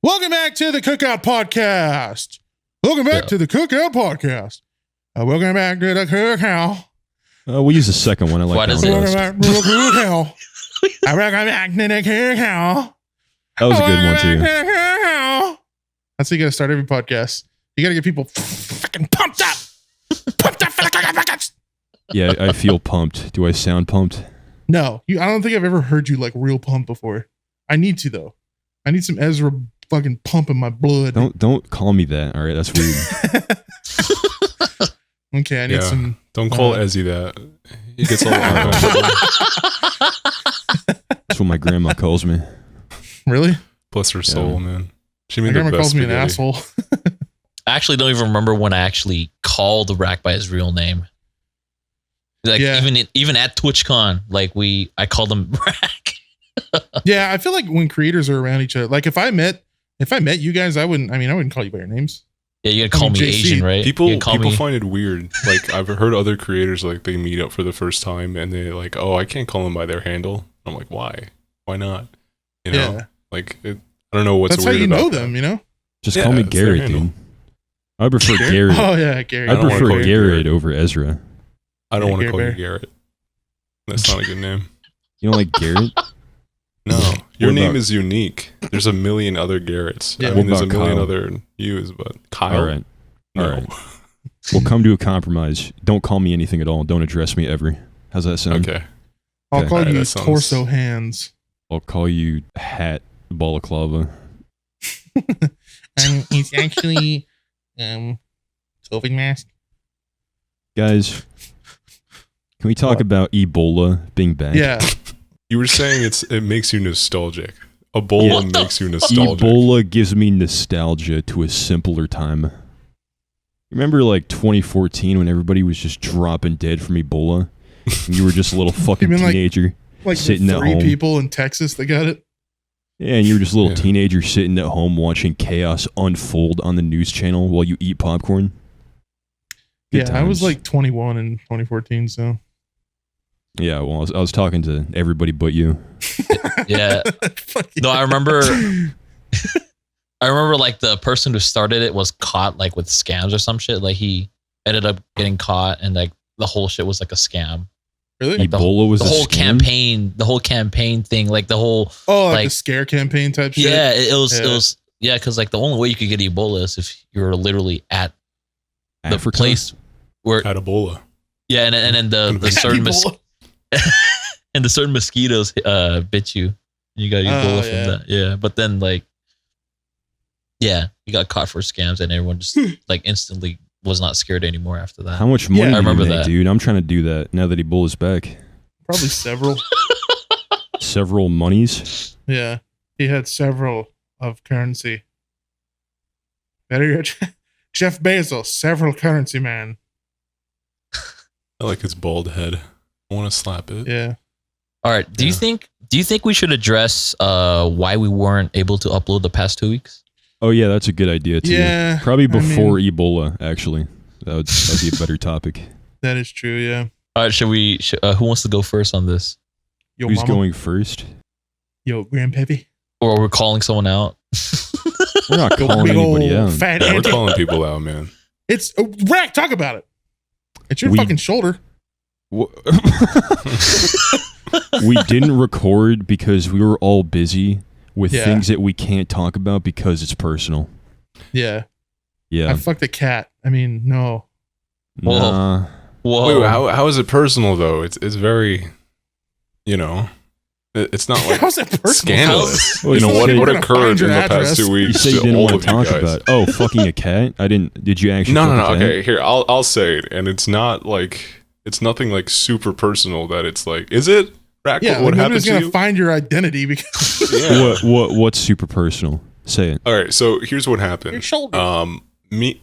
Welcome back to the Cookout Podcast. Welcome back to the Cookout Podcast. Welcome back to the Cookout. We'll use the second one. I like that one. Welcome back to the Cookout. Welcome back to the Cookout. That was a good one too. That's how you got to start every podcast. You got to get people fucking pumped up. Pumped up for the Cookout Podcast. Yeah, I feel pumped. Do I sound pumped? No, I don't think I've ever heard you like real pumped before. I need to though. I need some Ezra fucking pump in my blood. Don't call me that. All right, that's weird. Okay, I need some. Don't call Ezzy that. He gets all uncomfortable. That's what my grandma calls me. Really? Bless her soul, man. She made My grandma the best calls me an spaghetti. asshole. I actually don't even remember when I actually called Racc by his real name. Like even at TwitchCon, like I called him Racc. Yeah, I feel like when creators are around each other, like if I met you guys, I wouldn't call you by your names. Yeah, you're gonna call me JC. Asian, right? People find it weird. Like I've heard other creators like they meet up for the first time and they like, oh, I can't call them by their handle. I'm like, why? Why not? You know, Yeah. like I don't know what's That's how weird you about know that. them, you know? Just call me it's their Garrett, handle. dude. I prefer Garrett. Oh yeah, Gary. I don't wanna prefer call you Garrett Garrett. over Ezra. I don't want to call Garrett. you Garrett. That's not a good name. You don't like Garrett? No, your What name about- is unique. There's a million other Garretts. Yeah. I mean, What there's a about million Kyle? other Hughes, but Kyle. All right. No. All right. We'll come to a compromise. Don't call me anything at all. Don't address me ever. How's that sound? Okay. I'll Okay. call Alright, you that sounds- torso hands. I'll call you Hat Balaclava. It's actually COVID mask. Guys, can we talk about Ebola being back? Yeah. You were saying it makes you nostalgic. Ebola What the makes you nostalgic. Ebola gives me nostalgia to a simpler time. Remember like 2014 when everybody was just dropping dead from Ebola? And you were just a little fucking mean, like- teenager. Like Sitting the at 3 home. people in Texas that got it. Yeah, and you were just a little Yeah. teenager sitting at home watching chaos unfold on the news channel while you eat popcorn. Good I was times. like 21 in 2014, so. Yeah, well, I was talking to everybody but you. Yeah. Fuck No, yeah. I remember like the person who started it was caught like with scams or some shit. Like he ended up getting caught and like the whole shit was like a scam. Really? Like, Ebola was The a whole scam? campaign thing, like the whole Oh, like like- the scare campaign type shit? yeah, it was Yeah. because like the only way you could get Ebola is if you were literally at the Africa? place where Had Ebola. yeah, and then the certain Ebola. and the certain mosquitoes bit you. You got Ebola from yeah. that. Yeah, but then like yeah, you got caught for scams and everyone just like instantly was not scared anymore after that. How much money Yeah, I did you remember make, that. dude? I'm trying to do that now that Ebola's back. Probably several. Several monies. Yeah. He had several of currency. Better yet, Jeff Bezos, several currency man. I like his bald head. I want to slap it. Yeah. All right, do you think we should address why we weren't able to upload the past 2 weeks? Oh yeah, that's a good idea too. Yeah. Probably I before mean, Ebola, actually. That'd be a better topic. that is true, yeah. All right, who wants to go first on this? Yo, Who's mama. going first? Yo, grandpappy. Or we're calling someone out? We're not Yo, calling big anybody ol' out. fat Yeah, we're auntie. calling people out, man. It's Racc, talk about it. It's your We- fucking shoulder. We didn't record because we were all busy with Yeah. things that we can't talk about because it's personal. Yeah. I Yeah. fucked a cat. I mean, no. Nah. Whoa! Wait, how is it personal though? It's very, you know, it's not like How's that personal? scandalous. Well, You know you what said- what We're gonna occurred find in your the past address. 2 You weeks said you to didn't all want of to you talk guys. about. Oh, fucking a cat? Did you actually No, fuck a cat? okay. Here, I'll say it, and it's not like it's nothing like super personal. That it's like, is it? Racc, Yeah, what like, happened nobody's to gonna you? find your identity because Yeah. What's super personal? Say it. All right, so here's what happened. your shoulder. Me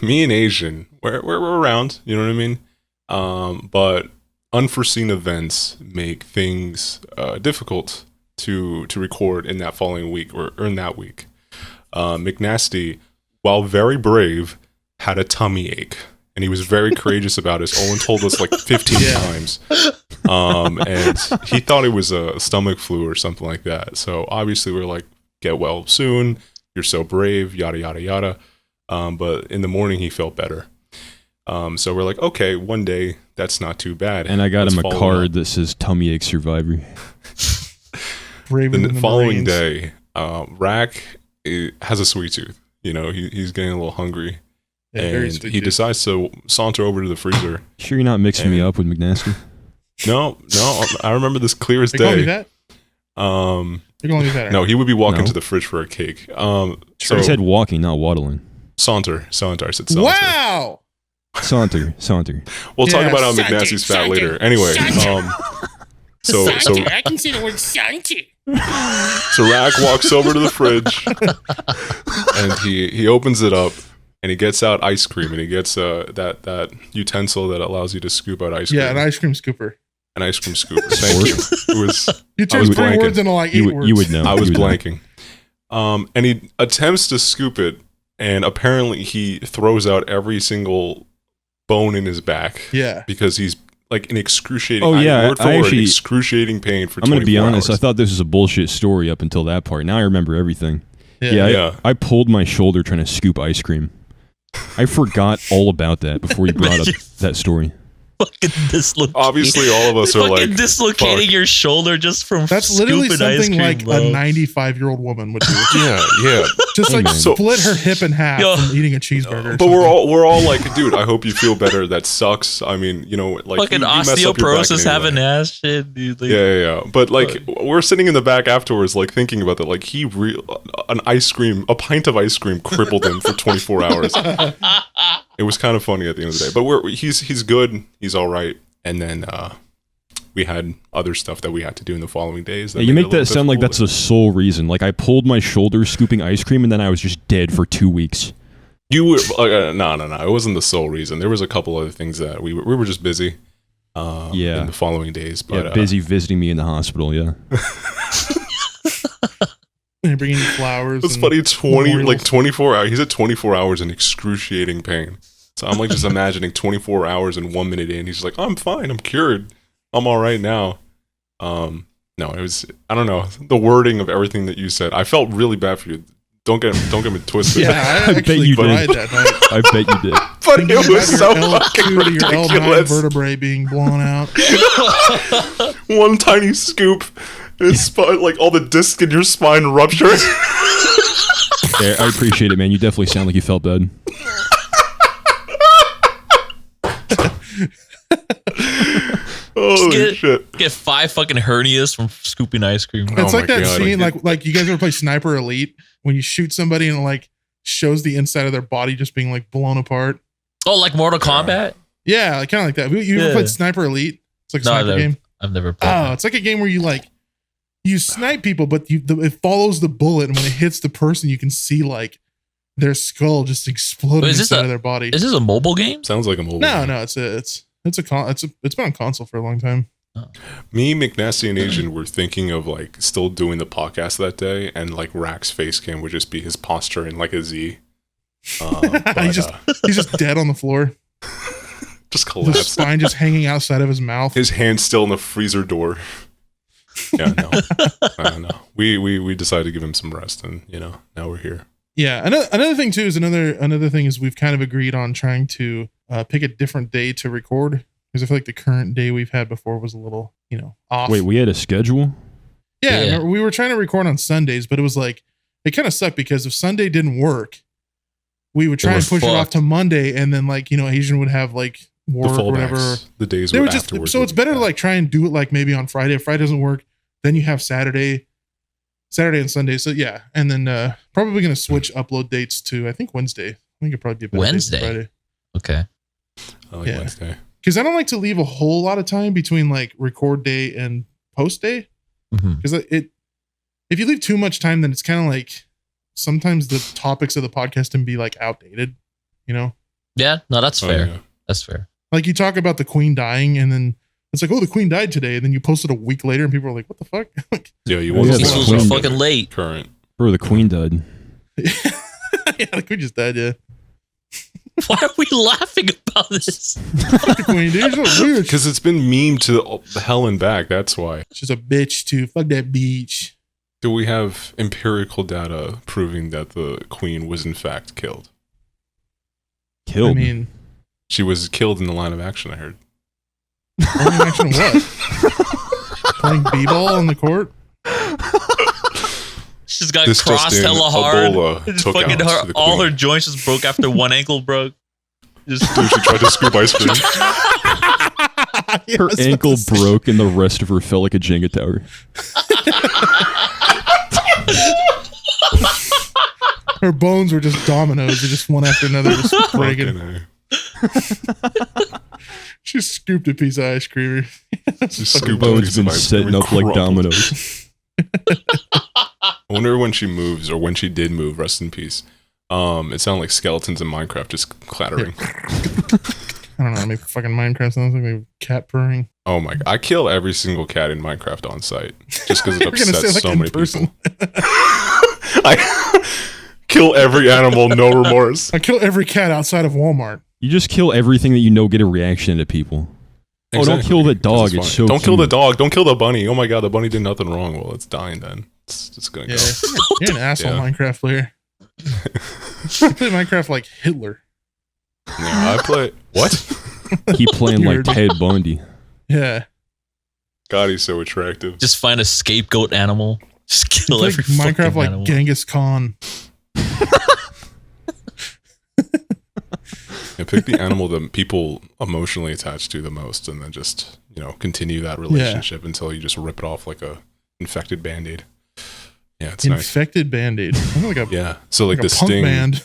and Asian, we're around. You know what I mean? But unforeseen events make things difficult to record in that following week or in that week. McNasty, while very brave, had a tummy ache. And he was very courageous about it. Owen told us like 15 Yeah. times. And he thought it was a stomach flu or something like that. So obviously we're like, get well soon. You're so brave, yada, yada, yada. But in the morning, he felt better. So we're like, okay, one day, that's not too bad. And I got Let's him a follow card up. that says tummy ache survivor. Braver than The the following Marines. day, Racc has a sweet tooth. You know, he's getting a little hungry. Yeah, very And sweet he too. decides to saunter over to the freezer. Sure you're not mixing me And- up with McNasty? No, I remember this clear as They call me day. that? They're calling me that. No, he would be walking No. to the fridge for a cake. So He said walking, not waddling. saunter. I said saunter. Wow. Saunter. We'll talk Yeah, about how saunter, McNasty's fat saunter, later. Anyway, so I can see the word saunter. So Racc walks over to the fridge and he opens it up and he gets out ice cream and he gets that utensil that allows you to scoop out ice cream. Yeah, an ice cream scooper. An ice cream scooper. Thank you. It was You I turn was 3 blanking. words into like 8 words. You would know. I was You would know. blanking. And he attempts to scoop it and apparently he throws out every single bone in his back Yeah. because he's like in excruciating Oh, yeah, word for I word, actually- excruciating pain for I'm 24 going to be honest. hours. I thought this was a bullshit story up until that part. Now I remember everything. Yeah, Yeah. I pulled my shoulder trying to scoop ice cream. I forgot all about that before you brought up that story. Fucking dislocating. Obviously, all of us are fucking like, dislocating fuck. your shoulder just from That's literally scooping ice something cream, like bro. a 95-year-old woman would do. yeah. Just Hey, like man. split her hip in half Yo. from eating a cheeseburger. or But we're something. all like, dude, I hope you feel better. That sucks. I mean, you know, like fucking you mess up your back osteoporosis anyway. having ass shit, dude. Like, Yeah. But like, we're sitting in the back afterwards, like thinking about that. Like, a pint of ice cream crippled him for 24 hours. It was kind of funny at the end of the day. But he's good. He's all right. And then we had other stuff that we had to do in the following days. Yeah, you made it make a that little sound like difficult. that's the sole reason. Like I pulled my shoulder scooping ice cream and then I was just dead for 2 weeks. You were no. It wasn't the sole reason. There was a couple other things that we were just busy. Yeah. In the following days, but Yeah, busy visiting me in the hospital. Yeah. They're bringing you flowers. It's and funny. memorials. 24 hours. He's at 24 hours in excruciating pain. So I'm like just imagining 24 hours and 1 minute in. He's just like, I'm fine. I'm cured. I'm all right now. No, it was. I don't know the wording of everything that you said. I felt really bad for you. Don't get me twisted. Yeah, I bet actually you cried did. that night. I bet you did. but When you it was have so your fucking L2 to your L9 ridiculous. vertebrae being blown out. One tiny scoop, and it's like all the discs in your spine ruptured. Yeah, I appreciate it, man. You definitely sound like you felt bad. Holy shit! Get 5 fucking hernias from scooping ice cream. It's Oh like my that God, scene, like- like you guys ever play Sniper Elite when you shoot somebody and it, like shows the inside of their body just being like blown apart. Oh, like Mortal Kombat? Yeah, like, kind of like that. You ever Yeah. played Sniper Elite? It's like a No, sniper game. I've never played. Oh, that. it's like a game where you snipe people, but it follows the bullet, and when it hits the person, you can see like their skull just exploding Wait, is this inside a- of their body. Is this a mobile game? Sounds like a mobile. No, game. no, it's been on console for a long time. Me, McNasty, and Asian were thinking of like still doing the podcast that day, and like Rack's face cam would just be his posture in like a Z. But, he's just dead on the floor. just The collapsed. spine just hanging outside of his mouth. His hand's still in the freezer door. Yeah, no. We decided to give him some rest, and now we're here. Yeah, another thing too is another thing is we've kind of agreed on trying to pick a different day to record, because I feel like the current day we've had before was a little off. Wait, we had a schedule? Yeah, Yeah. we were trying to record on Sundays, but it was like it kind of sucked because if Sunday didn't work, we would try Then and we're push it off fucked. to Monday, and then Asian would have like The work or fallbacks, whatever. the days They were would just afterwards. so it's better to like try and do it like maybe on Friday. If Friday doesn't work, then you have Saturday and Sunday. So yeah, and then probably gonna switch upload dates to I think Wednesday. I think it'd probably be a better day than Wednesday? Friday. Okay. I like yeah. Wednesday. Because I don't like to leave a whole lot of time between like record day and post day. Mhm. Because if you leave too much time, then it's kind of like sometimes the topics of the podcast can be like outdated. Yeah, no, that's Oh, fair. yeah. That's fair. Like you talk about the Queen dying, and then it's like, oh, the Queen died today, and then you post it a week later, and people are like, what the fuck? Yeah, you Yeah, want the These to fools Queen- are fucking late. current. Bro, the Queen died. Yeah, the Queen just died. Yeah, Why are we laughing about this? fuck the Queen, dude. She's so weird. Because it's been memed to the hell and back. That's why. She's a bitch too. Fuck that bitch. Do we have empirical data proving that the queen was in fact killed? Killed. I mean, She was killed in the line of action, I heard. line of action what? Playing b-ball on the court? She's got This crossed just in, hella hard. Ebola Just took fucking out the all queen. her joints just broke after one ankle broke. Just Dude, she tried to scoop ice cream. Yeah, Her I was about ankle to say. broke and the rest of her felt like a Jenga tower. Her bones were just dominoes. They're just one after another, just breaking. Fucking A. She scooped a piece of ice cream. Just Her scooped a bones piece of been ice cream setting and up like crumpled. dominoes. I wonder when she moves, or when she did move, rest in peace. It sounded like skeletons in Minecraft just clattering. I don't know. I mean, fucking Minecraft sounds like a cat purring. Oh my god. I kill every single cat in Minecraft on site. Just because it You're gonna say upsets like so in many person. people. I kill every animal, no remorse. I kill every cat outside of Walmart. You just kill everything that you know get a reaction to people. Oh, don't kill the dog. It's so Don't kill the cute. dog. Don't kill the bunny. Oh my god, the bunny did nothing wrong. Well, it's dying then. It's just gonna Yeah, go. you're an asshole Yeah. Minecraft player. You play Minecraft like Hitler. Yeah, I play. What? Keep playing like Weird. Ted Bundy. Yeah. God, he's so attractive. just find a scapegoat animal. Just You kill play every Minecraft fucking like animal. Genghis Khan. Yeah, pick the animal that people emotionally attach to the most, and then just continue that relationship until you just rip it off like a infected band-aid. Yeah, it's nice. Infected Band-Aid. I'm like a, Yeah, so like like the a punk sting, band.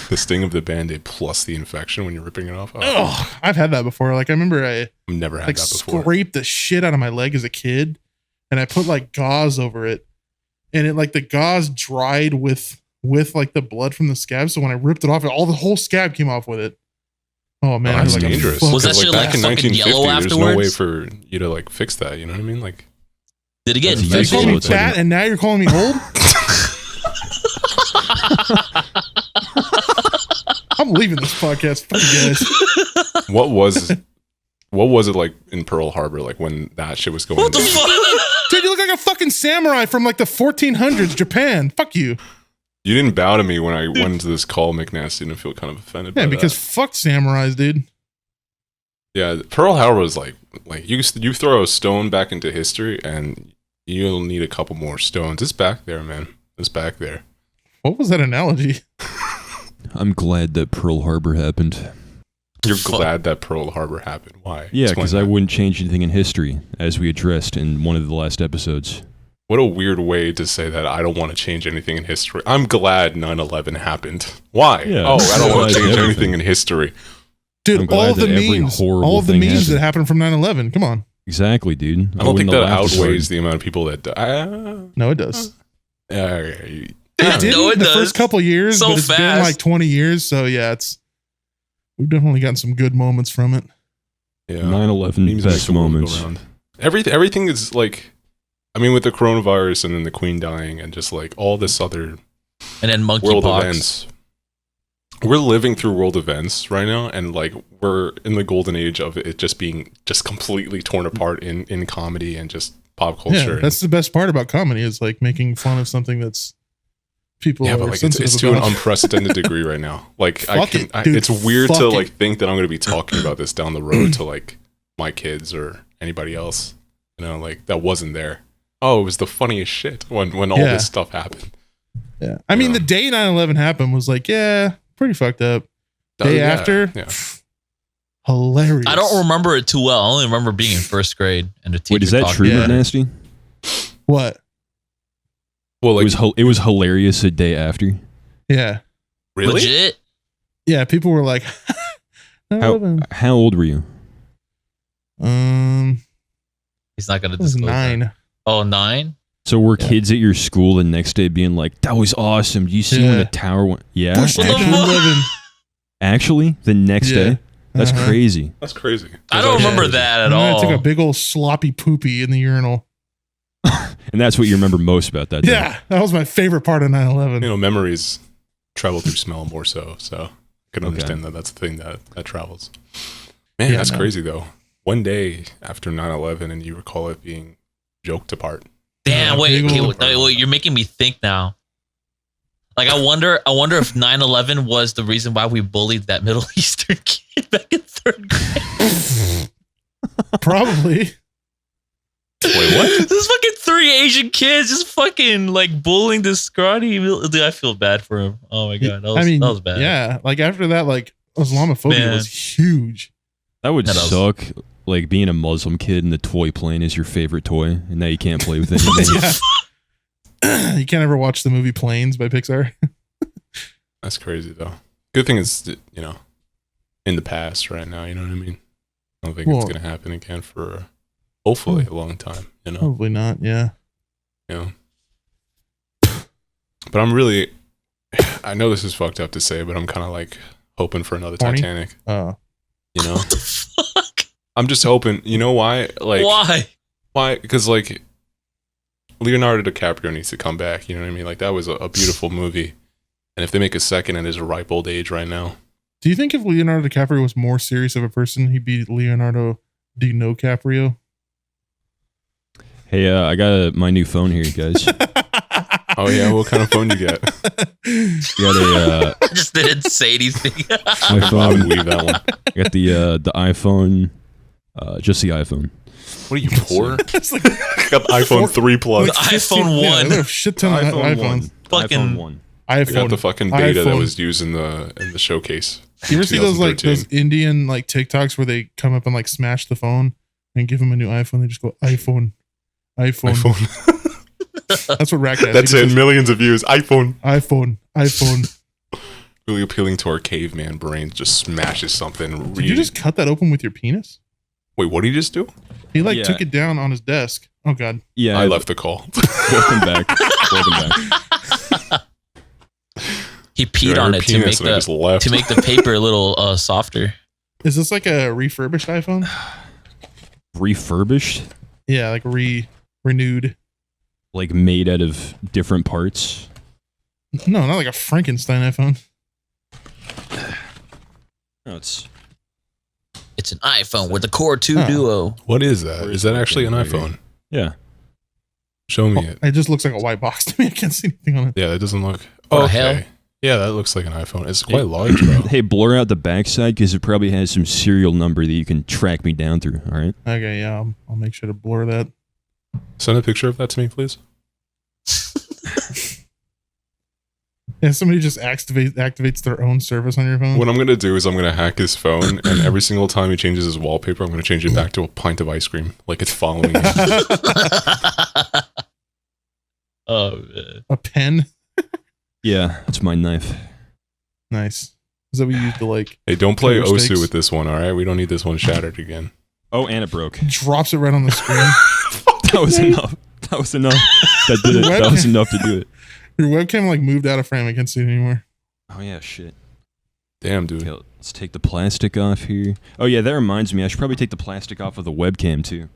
the sting of the band-aid plus the infection when you're ripping it off. Oh, Ugh, I've had that before. Like I remember I I've never had like that before. scraped the shit out of my leg as a kid, and I put like gauze over it, and it like the gauze dried with like the blood from the scab. So when I ripped it off, the whole scab came off with it. Oh man, Oh, I that's was like, dangerous. fuck. Was that Because, shit, back in like, fucking 1950? yellow There's no way afterwards? for you to like fix that. You know what I mean? Like, Did it get That's You That's call usually me it's like fat, a- and now you're calling me old? I'm leaving this podcast. Fuck you guys. what was it like in Pearl Harbor? Like when that shit was going What the down? fuck? Dude, you look like a fucking samurai from like the 1400s, Japan. Fuck you. You didn't bow to me when I went into this call, McNasty, and I feel kind of offended. Yeah, by because that. fuck samurais, dude. Yeah, Pearl Harbor was like you throw a stone back into history, and you'll need a couple more stones. It's back there, man. It's back there. What was that analogy? I'm glad that Pearl Harbor happened. You're Fuck. glad that Pearl Harbor happened. Why? Yeah, Explain because I that. wouldn't change anything in history, as we addressed in one of the last episodes. What a weird way to say that. I don't want to change anything in history. I'm glad 9/11 happened. Why? Yeah, oh, I don't want glad to change everything. anything in history. Dude, I'm glad all of the that every memes, horrible all of the thing memes that happened. happened from 9/11. Come on. Exactly, dude. I don't think wouldn't that have laughed as outweighs hard. the amount of people that die. No, it does. It It didn't No, it the does. first couple years, So but it's been fast. like 20 years. So yeah, we've definitely gotten some good moments from it. Yeah. 9/11 Memes make best the world go moments. round. Everything is like, I mean, with the coronavirus and then the Queen dying and just like all this other And then world monkeypox. events. We're living through world events right now, and like we're in the golden age of it just being just completely torn apart in comedy and just pop culture. Yeah, that's the best part about comedy is like making fun of something that's people yeah, are but like sensitive it's to an about. unprecedented degree right now. Like Fuck it, dude, it's weird fuck to it. like think that I'm going to be talking about this down the road to like my kids or anybody else. You know, like that wasn't there. Oh, it was the funniest shit when all Yeah. this stuff happened. Yeah, I mean Yeah. the day 9/11 happened was like pretty fucked up. Day Yeah, after, yeah. hilarious. I don't remember it too well. I only remember being in first grade and the teacher. Wait, is that talking- true, Yeah. Nasty? What. Well, like It was hilarious a day after. Yeah, really? Legit? yeah. People were like, 9/11. How old were you? He's not gonna It was disclose that. 9. Oh, 9? So were Yeah. kids at your school the next day being like, "That was awesome"? Do you see when Yeah. the tower went? Yeah, Bush What the Tiger fuck? 11. actually, the next Yeah. day. That's Uh-huh. crazy. That's crazy. I don't That's remember crazy. that at And then I all. took a big old sloppy poopy in the urinal. And that's what you remember most about that day. Yeah, that was my favorite part of 9/11. You know, memories travel through smell more so I can Okay. understand that that's the thing that travels. Man, Yeah, that's no. crazy though. One day after 9/11 and you recall it being joked apart. Damn, wait, Bagel. wait, you're making me think now. Like, I wonder if 9/11 was the reason why we bullied that Middle Eastern kid back in 3rd grade. Probably. Wait, what? This fucking 3 Asian kids just fucking like bullying this scrawny. Dude, I feel bad for him. Oh my god, that was bad. Yeah, like after that, like Islamophobia Man. was huge. That would That does. suck. Like being a Muslim kid and the toy plane is your favorite toy, and now you can't play with it anymore. Yeah. You can't ever watch the movie Planes by Pixar. That's crazy though. Good thing it's in the past right now. You know what I mean? I don't think Well- it's gonna happen again for hopefully a long time. You know. Probably not. Yeah. Yeah. But I'm really, I know this is fucked up to say, but I'm kind of like hoping for another Horny? Titanic. You know, What the fuck? I'm just hoping. You know why? Like Why? Why? Because like Leonardo DiCaprio needs to come back. You know what I mean? Like that was a beautiful movie, and if they make a second at his ripe old age right now, Do you think if Leonardo DiCaprio was more serious of a person, he'd be Leonardo DiCaprio? Hey, I got my new phone here, guys. oh yeah, what kind of phone you get? Got a I just didn't say anything. I iPhone. would leave that one. I got the iPhone, just the iPhone. What are you poor? It's like, I got the iPhone 3 Plus. The iPhone yeah, 1. there's a shit ton of iPhones. One. Fucking- iPhone 1. I iPhone. got the fucking beta that iPhone. was used in the showcase. You ever see those like 2013. those Indian like TikToks where they come up and like smash the phone and give them a new iPhone? They just go iPhone. iPhone. That's what Racc has. That's He it. just Millions of views. iPhone. says, iPhone. Really appealing to our caveman brains. Just smashes something. Did you just cut that open with your penis? Wait, what did you just do? He like Yeah. took it down on his desk. Oh god. Yeah, I left the call. Welcome back. Welcome back. He peed Yeah, on her it to make penis and I just the left. paper a little softer. Is this like a refurbished iPhone? Refurbished, Yeah, like renewed. like made out of different parts. No, not like a Frankenstein iPhone. No, it's It's an iPhone with a Core 2 Huh. Duo. What is that? Where Is is that that actually an thing? iPhone? yeah. Show me it. It just looks like a white box to me. I can't see anything on it. Yeah, that doesn't look. What the Okay. hell? Yeah, that looks like an iPhone. It's quite large, bro. Hey, blur out the backside because it probably has some serial number that you can track me down through. All right. Okay, yeah, I'll make sure to blur that. Send a picture of that to me, please. Yeah, somebody just activates their own service on your phone. What I'm gonna do is I'm gonna hack his phone, and every single time he changes his wallpaper, I'm gonna change it back to a pint of ice cream, like it's following him. Oh, man. A pen. Yeah, that's my knife. Nice. Is that what you use to like Hey, don't play Killer Osu steaks. with this one, all right? We don't need this one shattered again. Oh, and it broke. drops it right on the screen? That was enough. That was enough. That did it. That was enough to do it. Your webcam like moved out of frame. I can't see it anymore. Oh yeah, shit. Damn, dude. Okay, let's take the plastic off here. Oh yeah, that reminds me. I should probably take the plastic off of the webcam too.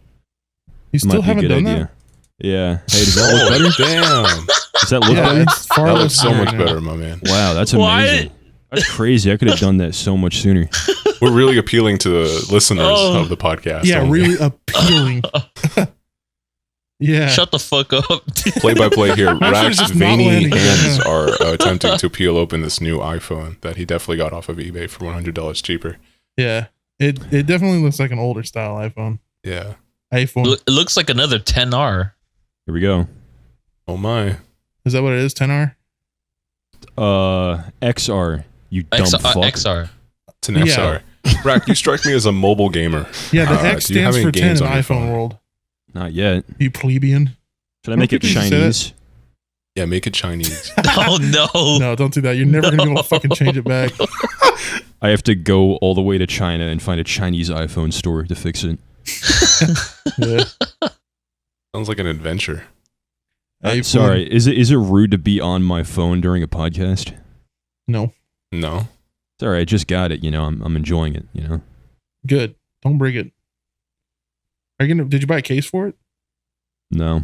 You still Might be a haven't good done idea. Yeah. Hey, does that look better? Damn. Does that that? look Yeah, better? it's far That less looks so clear much now. better, my man. Wow, that's What? amazing. That's crazy. I could have done that so much sooner. We're really appealing to the listeners Oh. of the podcast. Yeah, don't we? really appealing. Yeah. Shut the fuck up. Play by play here. Actually, it's Rack's just not veiny landing. hands Yeah. are attempting to peel open this new iPhone that he definitely got off of eBay for $100 cheaper. Yeah. It definitely looks like an older style iPhone. Yeah. iPhone. It looks like another 10R. Here we go. Oh my. Is that what it is? 10R? XR. You dumb fuck. XR. It's an XR. Rack, you strike me as a mobile gamer. Yeah, the X do you have stands any for 10 games in on your iPhone phone? world. Not yet. You plebeian. Should I make it people used to say Chinese? Yeah, make it Chinese. Oh, no. No, don't do that. You're never going to be able to fucking change it back. I have to go all the way to China and find a Chinese iPhone store to fix it. Yeah. Sounds like an adventure. iPhone. Sorry, is it rude to be on my phone during a podcast? No. No. It's all right. I just got it. You know, I'm enjoying it. You know. Good. Don't break it. Are you gonna? Did you buy a case for it? No.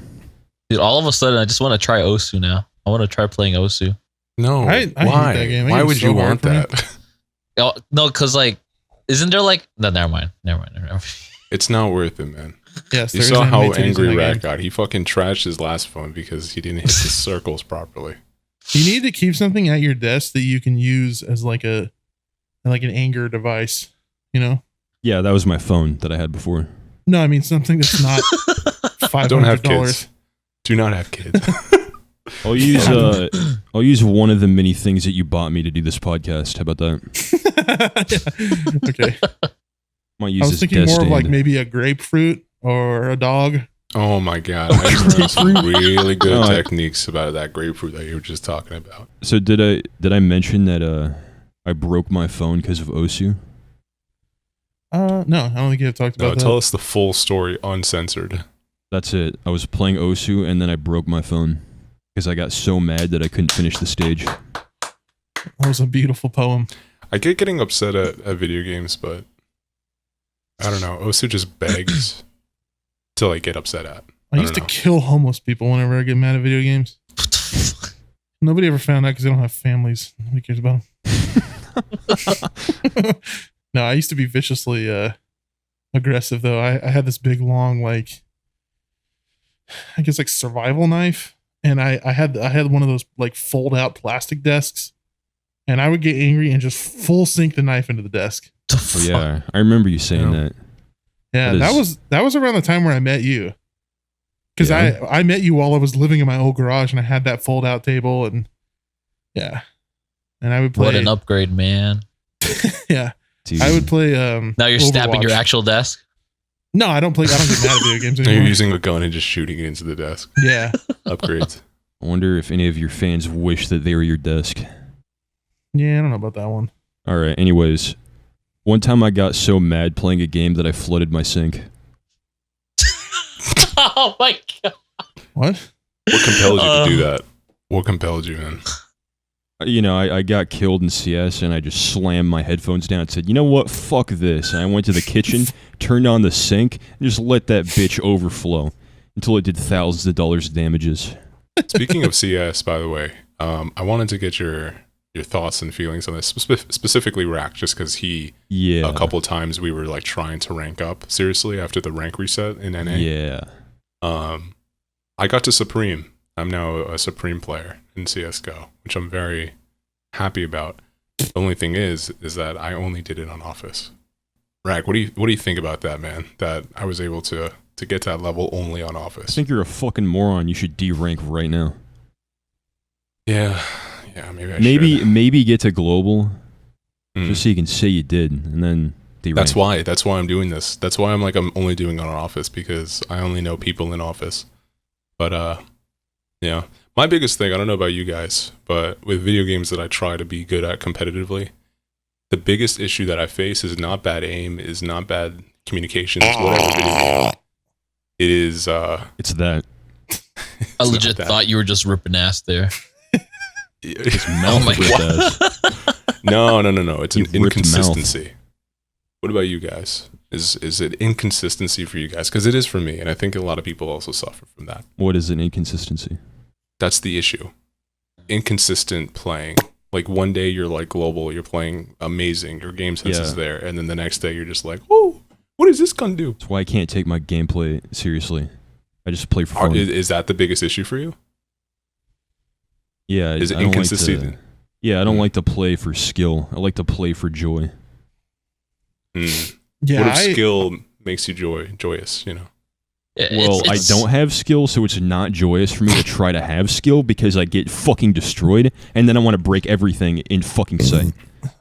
Dude, all of a sudden, I just want to try Osu now. I want to try playing Osu. No. I hate Why? that game. That Why game's would so you hard want for me. that? Oh, no, because, like, isn't there, like... No, never mind. It's not worth it, man. Yes, You there is saw how anime titties in angry that Racc game. got. He fucking trashed his last phone because he didn't hit the circles properly. You need to keep something at your desk that you can use as like an anger device. You know? Yeah, that was my phone that I had before. No, I mean something that's not Don't have $500. kids. Do not have kids. I'll use one of the many things that you bought me to do this podcast. How about that? Okay. Might use I was this thinking desk more of like stand. maybe a grapefruit or a dog. Oh my god! I just learned some really good techniques about that grapefruit that you were just talking about. So did I mention that I broke my phone because of Osu? No, I don't think you have talked No, about that. tell us the full story, uncensored. That's it. I was playing Osu and then I broke my phone because I got so mad that I couldn't finish the stage. That was a beautiful poem. I get getting upset at video games, but I don't know. Osu just begs to like get upset at. I used to kill homeless people whenever I get mad at video games. What the fuck? Nobody ever found out because they don't have families. Nobody cares about them. No, I used to be viciously aggressive though. I had this big long like I guess like survival knife, and I had one of those like fold out plastic desks, and I would get angry and just full sink the knife into the desk. Oh yeah, I remember you saying that. Yeah, that was around the time where I met you. Because Yeah. I met you while I was living in my old garage, and I had that fold out table, and yeah, and I would play. What an upgrade, man. Yeah, Dude. I would play. Now you're stabbing your Overwatch. actual desk. No, I don't play. I don't get mad at video games Now you're anymore. using a gun and just shooting it into the desk. Yeah, Upgrades. I wonder if any of your fans wish that they were your desk. yeah, I don't know about that one. All right. Anyways, one time I got so mad playing a game that I flooded my sink. Oh my god. What? What compelled you to do that? What compelled you, man? You know, I got killed in CS and I just slammed my headphones down and said, you know what? Fuck this. And I went to the kitchen, turned on the sink, and just let that bitch overflow until it did thousands of dollars of damages. Speaking of CS, by the way, I wanted to get your thoughts and feelings on this, specifically Racc, just because Yeah. a couple of times we were like trying to rank up seriously after the rank reset in NA. Yeah. I got to Supreme. I'm now a Supreme player in CSGO, which I'm very happy about. The only thing is that I only did it on Office. Racc, what do you think about that, man? That I was able to get to that level only on I Office. think you're a fucking moron. You should D-rank right now. Yeah, maybe I should. Maybe get to global Mm. just so you can say you did, and then D-rank. That's why I'm doing this. That's why I'm only doing it on Office, because I only know people in Office. But yeah, my biggest thing, I don't know about you guys, but with video games that I try to be good at competitively, the biggest issue that I face is not bad aim, is not bad communications, whatever video game. It is It's that. I legit thought you were just ripping ass there. His Oh mouth my ripped God. ass. No. It's an You ripped inconsistency. What about you guys? Is it inconsistency for you guys? Because it is for me, and I think a lot of people also suffer from that. What is an inconsistency? That's the issue. Inconsistent playing. Like one day you're like global, you're playing amazing, your game sense is Yeah. there, and then the next day you're just like, oh, what is this gonna do? That's why I can't take my gameplay seriously. I just play for fun. Is that the biggest issue for you? Yeah. Is it I don't inconsistent? I don't like to play for skill. I like to play for joy. Yeah, What if skill makes you joyous, you know? Well, I don't have skill, so it's not joyous for me to try to have skill because I get fucking destroyed, and then I want to break everything in fucking sight.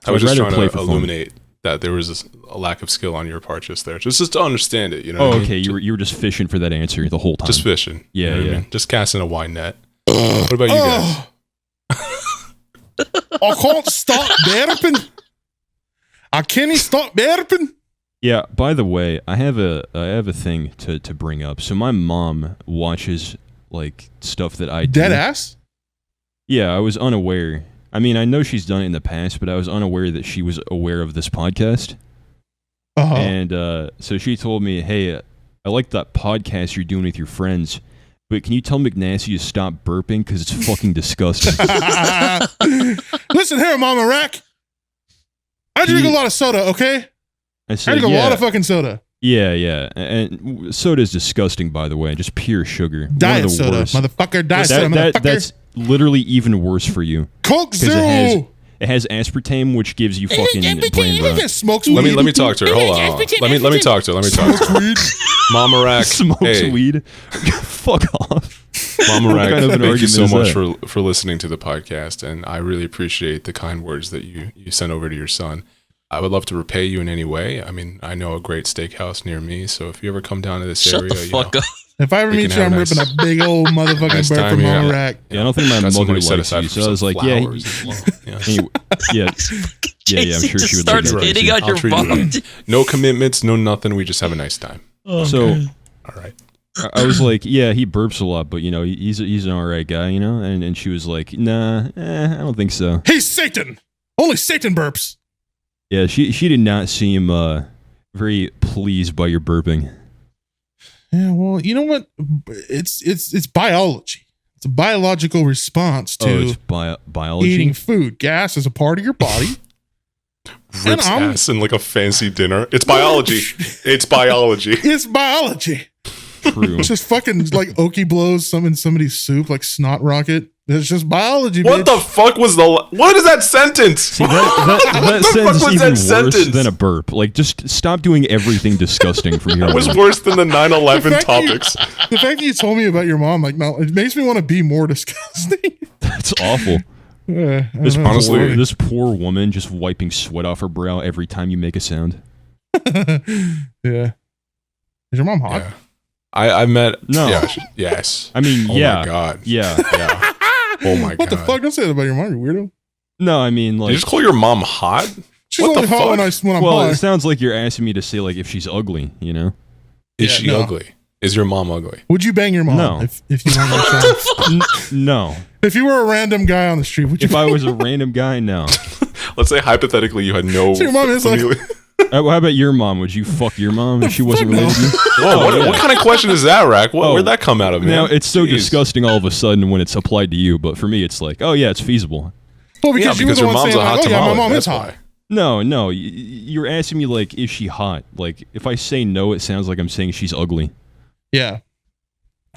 I was I'd just rather trying play to for fun. illuminate that there was a lack of skill on your part just there. Just to understand it, you know Oh, what I mean? okay. You were just fishing for that answer the whole time. Just fishing. Yeah, you know what I yeah. mean? Just casting a wide net. What about you guys? I can't stop burping. I can't stop burping. Yeah. By the way, I have a thing to bring up. So my mom watches like stuff that I do. Dead ass. Yeah, I was unaware. I mean, I know she's done it in the past, but I was unaware that she was aware of this podcast. Uh-huh. And so she told me, "Hey, I like that podcast you're doing with your friends, but can you tell McNasty to stop burping because it's fucking disgusting." Listen here, Mama Racc. I drink a lot of soda, okay? I I said, drink a "Yeah, lot of fucking soda. Yeah. And soda is disgusting, by the way. Just pure sugar. Diet soda, worst. motherfucker. Diet soda, motherfucker. That's literally even worse for you. Coke Zero. It has aspartame, which gives you fucking brain rot. Smokes Let weed. me talk to her. Hold on. Let me talk to her. Mama Racc. Smokes Hey, weed. Fuck off. Mama Racc, kind of an thank you so argument is much for listening to the podcast, and I really appreciate the kind words that you sent over to your son. I would love to repay you in any way. I mean, I know a great steakhouse near me, so if you ever come down to this Shut area, the fuck up. If I ever We meet can you, have I'm a nice- ripping a big old motherfucking nice bird time from here. Mama Racc. Yeah, I don't think my got some mother money set likes aside you, for so I some was like, flowers as well. Yeah. anyway, yeah, I'm Casey sure just she would starts like that. hitting on I'll your treat you mom. right. No commitments, no nothing. We just have a nice time. So All right. I was like, yeah, he burps a lot, but you know, he's an alright guy, you know. And she was like, nah, I don't think so. He's Satan. Only Satan burps. Yeah, she did not seem very pleased by your burping. Yeah, well, you know what? It's biology. It's a biological response to It's biology. eating food. Gas is a part of your body. Rips I'm- ass in like a fancy dinner. It's biology. It's biology. It's biology. True. It's just fucking like Oki blows some in somebody's soup, like snot rocket. It's just biology, What bitch. the fuck was what is that sentence? See, that What the sentence fuck is was even that worse sentence? than a burp. Like, just stop doing everything disgusting from here That on was out. worse than the 9/11 The fact that you- topics. The fact that you told me about your mom, like, no, it makes me want to be more disgusting. That's awful. I don't This know. honestly- this poor woman just wiping sweat off her brow every time you make a sound. Yeah. Is your mom hot? Yeah. I met No. Yeah, yes. I mean, Oh yeah, my god. yeah. Yeah. Oh my What the God. fuck? Don't say that about your mom, you weirdo. No, I mean, You like, just call your mom hot? She's What the only hot when I'm well, high. it sounds like you're asking me to say like if she's ugly, you know? Is Yeah, she no. ugly? Is your mom ugly? Would you bang your mom No. if you were on the show? No. If you were a random guy on the street, would you? If I was a random guy, no. Let's say hypothetically you had no. So your mom is like- family- How about your mom? Would you fuck your mom if she wasn't Fuck no. related to you? Whoa, what kind of question is that, Racc? Oh. Where'd that come out of, man? Now, it's so Jeez. disgusting all of a sudden when it's applied to you, but for me, it's like, oh yeah, it's feasible. Well, Yeah, because you were because the your one mom's saying, a hot like, oh yeah, my tamale. mom is That's hot. why. No, you're asking me like, is she hot? Like, if I say no, it sounds like I'm saying she's ugly. Yeah,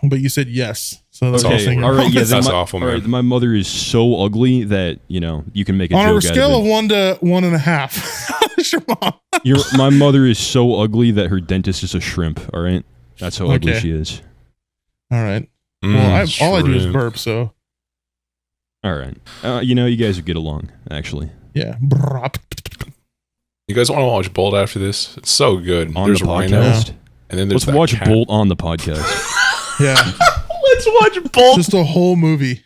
but you said yes, so that's Okay, all saying. all right, yeah, then That's my, awful, all right, man. my mother is so ugly that you know you can make a On joke a out scale of of it. 1 to 1.5, how's your mom? My mother is so ugly that her dentist is a shrimp. All right, that's how ugly Okay. she is. All right. Well, all I do is shrimp. burp, so All right, you know, you guys would get along actually. yeah. Brrrr. You guys want to watch Bolt after this? It's so good. On There's the Rhino, podcast, and then there's let's watch cat. Bolt on the podcast. Yeah, Let's watch Bolt. just a whole movie.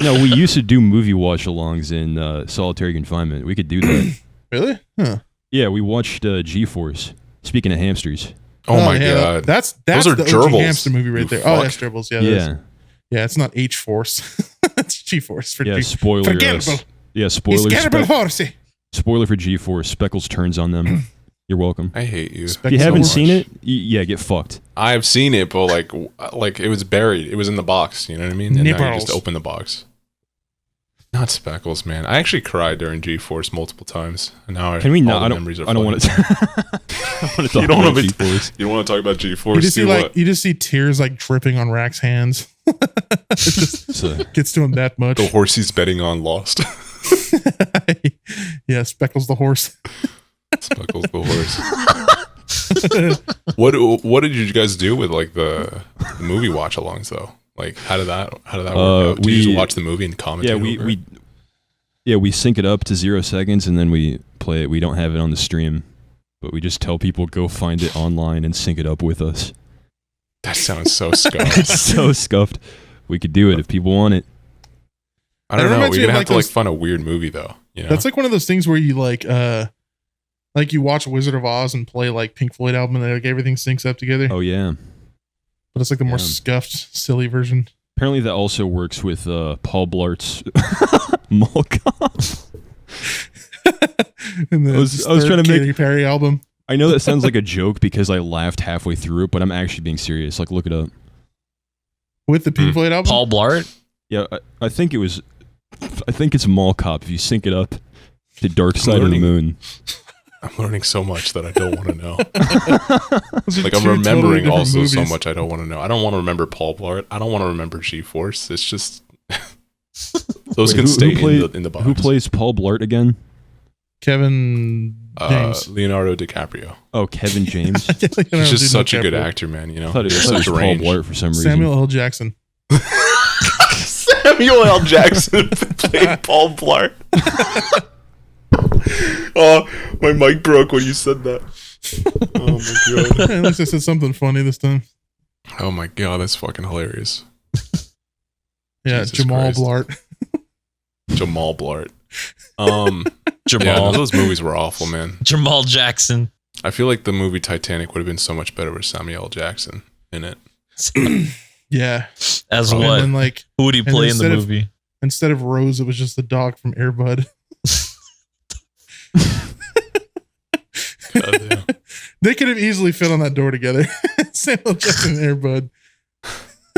No, we used to do movie watch-alongs in solitary confinement. We could do that. Really? Huh. Yeah, we watched G-Force. Speaking of hamsters. Oh my yeah, god. that's Those are the OG gerbils, hamster movie right you there. Oh, fuck. that's gerbils. Yeah, that is. Yeah, It's not H Force. It's G Force for yeah. G. Spoiler. Forgettable. Yeah, It's spoiler. Gettable Horsey. Spoiler for G-Force. Speckles turns on them. You're welcome. I hate you. If you haven't seen it, yeah, get fucked. I've seen it, but like it was buried. It was in the box. You know what I mean? And now you Nipples. just open the box. Not Speckles, man. I actually cried during G-Force multiple times. And now Can we all not? the I don't. mememories are I don't want to. flooding. talk You don't about wanna be- G-Force. You don't want to talk about You G-Force? just see Do like what? you just see tears like dripping on Rack's hands. It just So, gets to him that much. The horse he's betting on lost. Yeah, Speckles the horse. Speckles the horse. What did you guys do with like the movie watch-alongs though? Like how did that work out? Did you just watch the movie and comment? yeah, we sync it up to 0 seconds and then we play it. We don't have it on the stream, but we just tell people go find it online and sync it up with us. That sounds so scuffed. It's so scuffed. We could do it if people want it. I don't It know. reminds We're me of, gonna have like, to like those- find a weird movie though. You know? That's like one of those things where you like you watch Wizard of Oz and play like Pink Floyd album and like everything syncs up together. Oh yeah. But it's like the more Yeah. scuffed, silly version. Apparently that also works with Paul Blart's Mall Cop. And the I was trying to make- Katy Perry album. I know that sounds like a joke because I laughed halfway through it, but I'm actually being serious. Like, look it up. With the Pink Floyd album? Paul Blart. Yeah, I think it was. I think it's Mall Cop. If you sync it up to Dark Side of the learning. Moon. I'm learning so much that I don't want to know. Those are Like I'm two totally remembering different also so movies. much I don't want to know. I don't want to remember Paul Blart. I don't want to remember G-Force. It's just those Wait, can stay in the box. Who plays Paul Blart again? Kevin James. Leonardo DiCaprio. Oh, Kevin James. He's just such a good actor, man. You know, I thought it He has was such Paul range. Blart for some reason. Samuel L. Jackson. Samuel L. Jackson played Paul Blart. Oh, my mic broke when you said that. Oh my god. At least I said something funny this time. Oh my god, that's fucking hilarious. Yeah, Jesus Jamal Christ. Blart. Jamal Blart. Jamal. Yeah, those movies were awful, man. Jamal Jackson. I feel like the movie Titanic would have been so much better with Samuel L. Jackson in it. Yeah. As And what? then, like, Who would he and play in the instead of- movie? instead of Rose, it was just the dog from Air Bud. God damn. They could have easily fit on that door together. Samuel Jackson and Air Bud.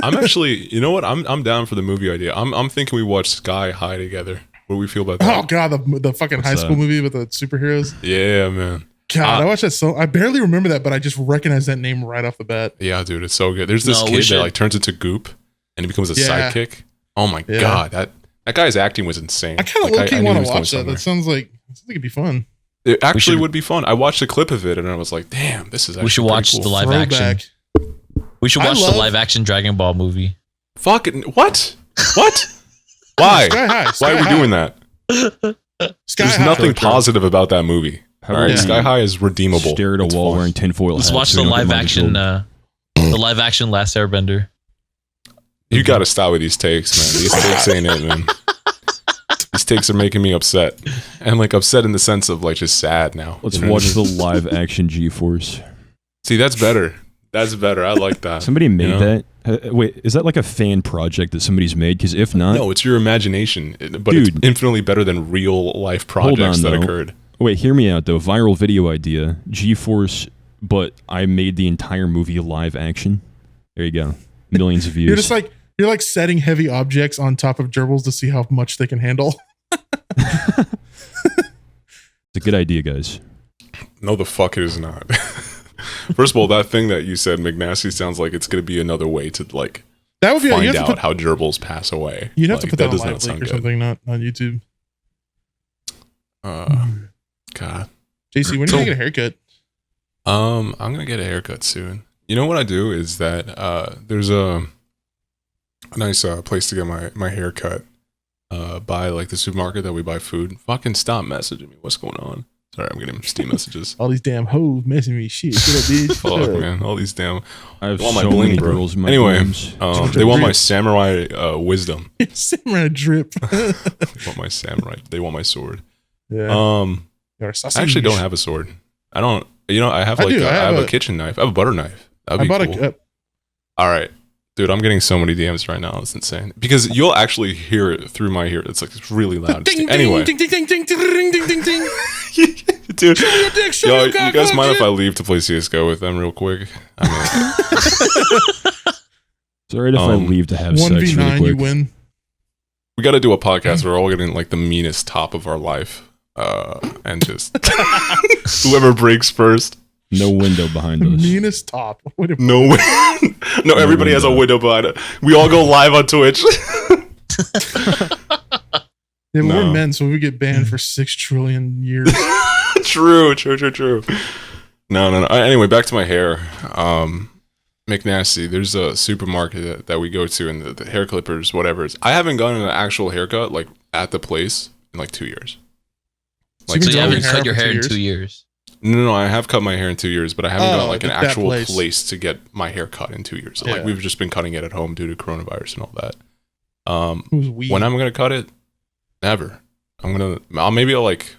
I'm actually, you know what? I'm down for the movie idea. I'm thinking we watch Sky High together. What do we feel about that? Oh god, the fucking What's high school that? movie with the superheroes. Yeah, man. God, I watched that so I barely remember that, but I just recognize that name right off the bat. Yeah, dude, it's so good. There's this No, we kid should- that like turns into goop and he becomes a Yeah. sidekick. Oh my Yeah. god, that guy's acting was insane. I kind of Like, low-key knew he want was to going watch that. somewhere. That sounds like it'd be fun. It actually should- would be fun. I watched a clip of it and I was like, damn, this is actually We should pretty watch cool. the live action. We should I watch love- the live action Dragon Ball movie. Fucking what? What? Why? Sky High. Why are we doing that? Sky There's High. nothing positive about that movie. How All right, about Sky you High is redeemable. Stare at a It's wall fun. wearing tinfoil Let's hats watch so the we don't live get mind action. controlled. The live action Last Airbender. You got to stop with these takes, man. These takes ain't it, man. These takes are making me upset, and like upset in the sense of like just sad now. Let's You know? watch the live action G-Force. See, that's better. That's better. I like that. Somebody made You know? that. Wait, is that like a fan project that somebody's made? Because if not, No, it's your imagination, but Dude. it's infinitely better than real life Hold projects on, that though. occurred. wait, hear me out though. Viral video idea, G-Force, but I made the entire movie live action. There you go, millions of views. You're just like you're like setting heavy objects on top of gerbils to see how much they can handle. It's a good idea, guys. No, the fuck it is not. First of all, that thing that you said, McNasty, sounds like it's going to be another way to like That would be find you'd have out to put, how gerbils pass away. you'd have to Like, put that on does live not sound leak or good. something, not on YouTube. God. JC, when are you gonna get a haircut? I'm gonna get a haircut soon. You know what I do is that there's a nice place to get my hair cut by like the supermarket that we buy food. Fucking stop messaging me. What's going on? Sorry, I'm getting Steam messages. All these damn hoes messing me. Shit, get up, bitch. Fuck, man. All these damn. I have They want my so bling, many bro. girls in my Anyway, DMs. they want my Drip. samurai wisdom. Samurai drip. They want my samurai. They want my sword. Yeah. I You're a sausage. actually don't have a sword. I don't. You know, I have I like do. I I have have a kitchen knife. I have a butter knife. That'd I be bought cool. a. All right, dude, I'm getting so many DMs right now. It's insane because you'll actually hear it through my ear. It's like it's really loud. Ding, Anyway, ding, ding, ding, ding, ding, ding, ding, ding, ding. dude, Show me your dick. Show yo, me you your cock, guys fuck mind if it. I leave to play CS:GO with them real quick? I mean, It's alright if I leave to have sex really 1v9, quick. you win. we got to do a podcast where we're all getting like the meanest top of our life, and just whoever breaks first. No window behind The us. meanest top. What a- No, no, everybody has a window behind it. We all go live on Twitch. Yeah, but No. we're men, so we get banned for 6 trillion years. True. No. Anyway, back to my hair. McNasty, there's a supermarket that we go to, and the hair clippers, whatever. I haven't gotten an actual haircut like at the place in like 2 years. Like, So you haven't hair cut up your for hair 2 in years? 2 years. No, I have cut my hair in 2 years, but I haven't Oh, got like an that actual place. place to get my hair cut in 2 years. Yeah. Like we've just been cutting it at home due to coronavirus and all that. Who's we? When I'm gonna cut it, never. I'll like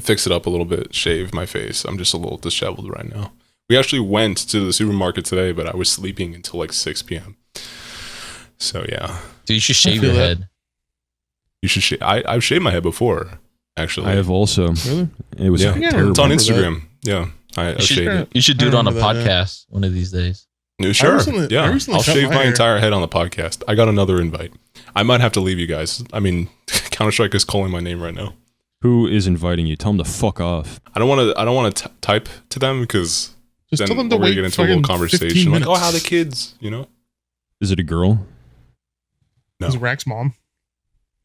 fix it up a little bit, shave my face. I'm just a little disheveled right now. We actually went to the supermarket today, but I was sleeping until like 6 p.m. So yeah, Dude, you should shave feel your that. head. you should. I've shaved my head before, actually. I have also. Really? It was Yeah. Yeah, terrible. It's on remember Instagram. Yeah, I You should, shaved it. you should do I it on a remember that, yeah. podcast one of these days. Yeah, sure. recently- I Yeah, recently I'll cut shave my my hair. entire head on the podcast. I got another invite. I might have to leave you guys. I mean, Counter-Strike is calling my name right now. Who is inviting you? Tell them to fuck off. I don't want to type to them because Just then tell them to we're gonna wait get into a little fucking 15 conversation. Like, minutes. how the kids? You know? Is it a girl? No. Is Racc's mom?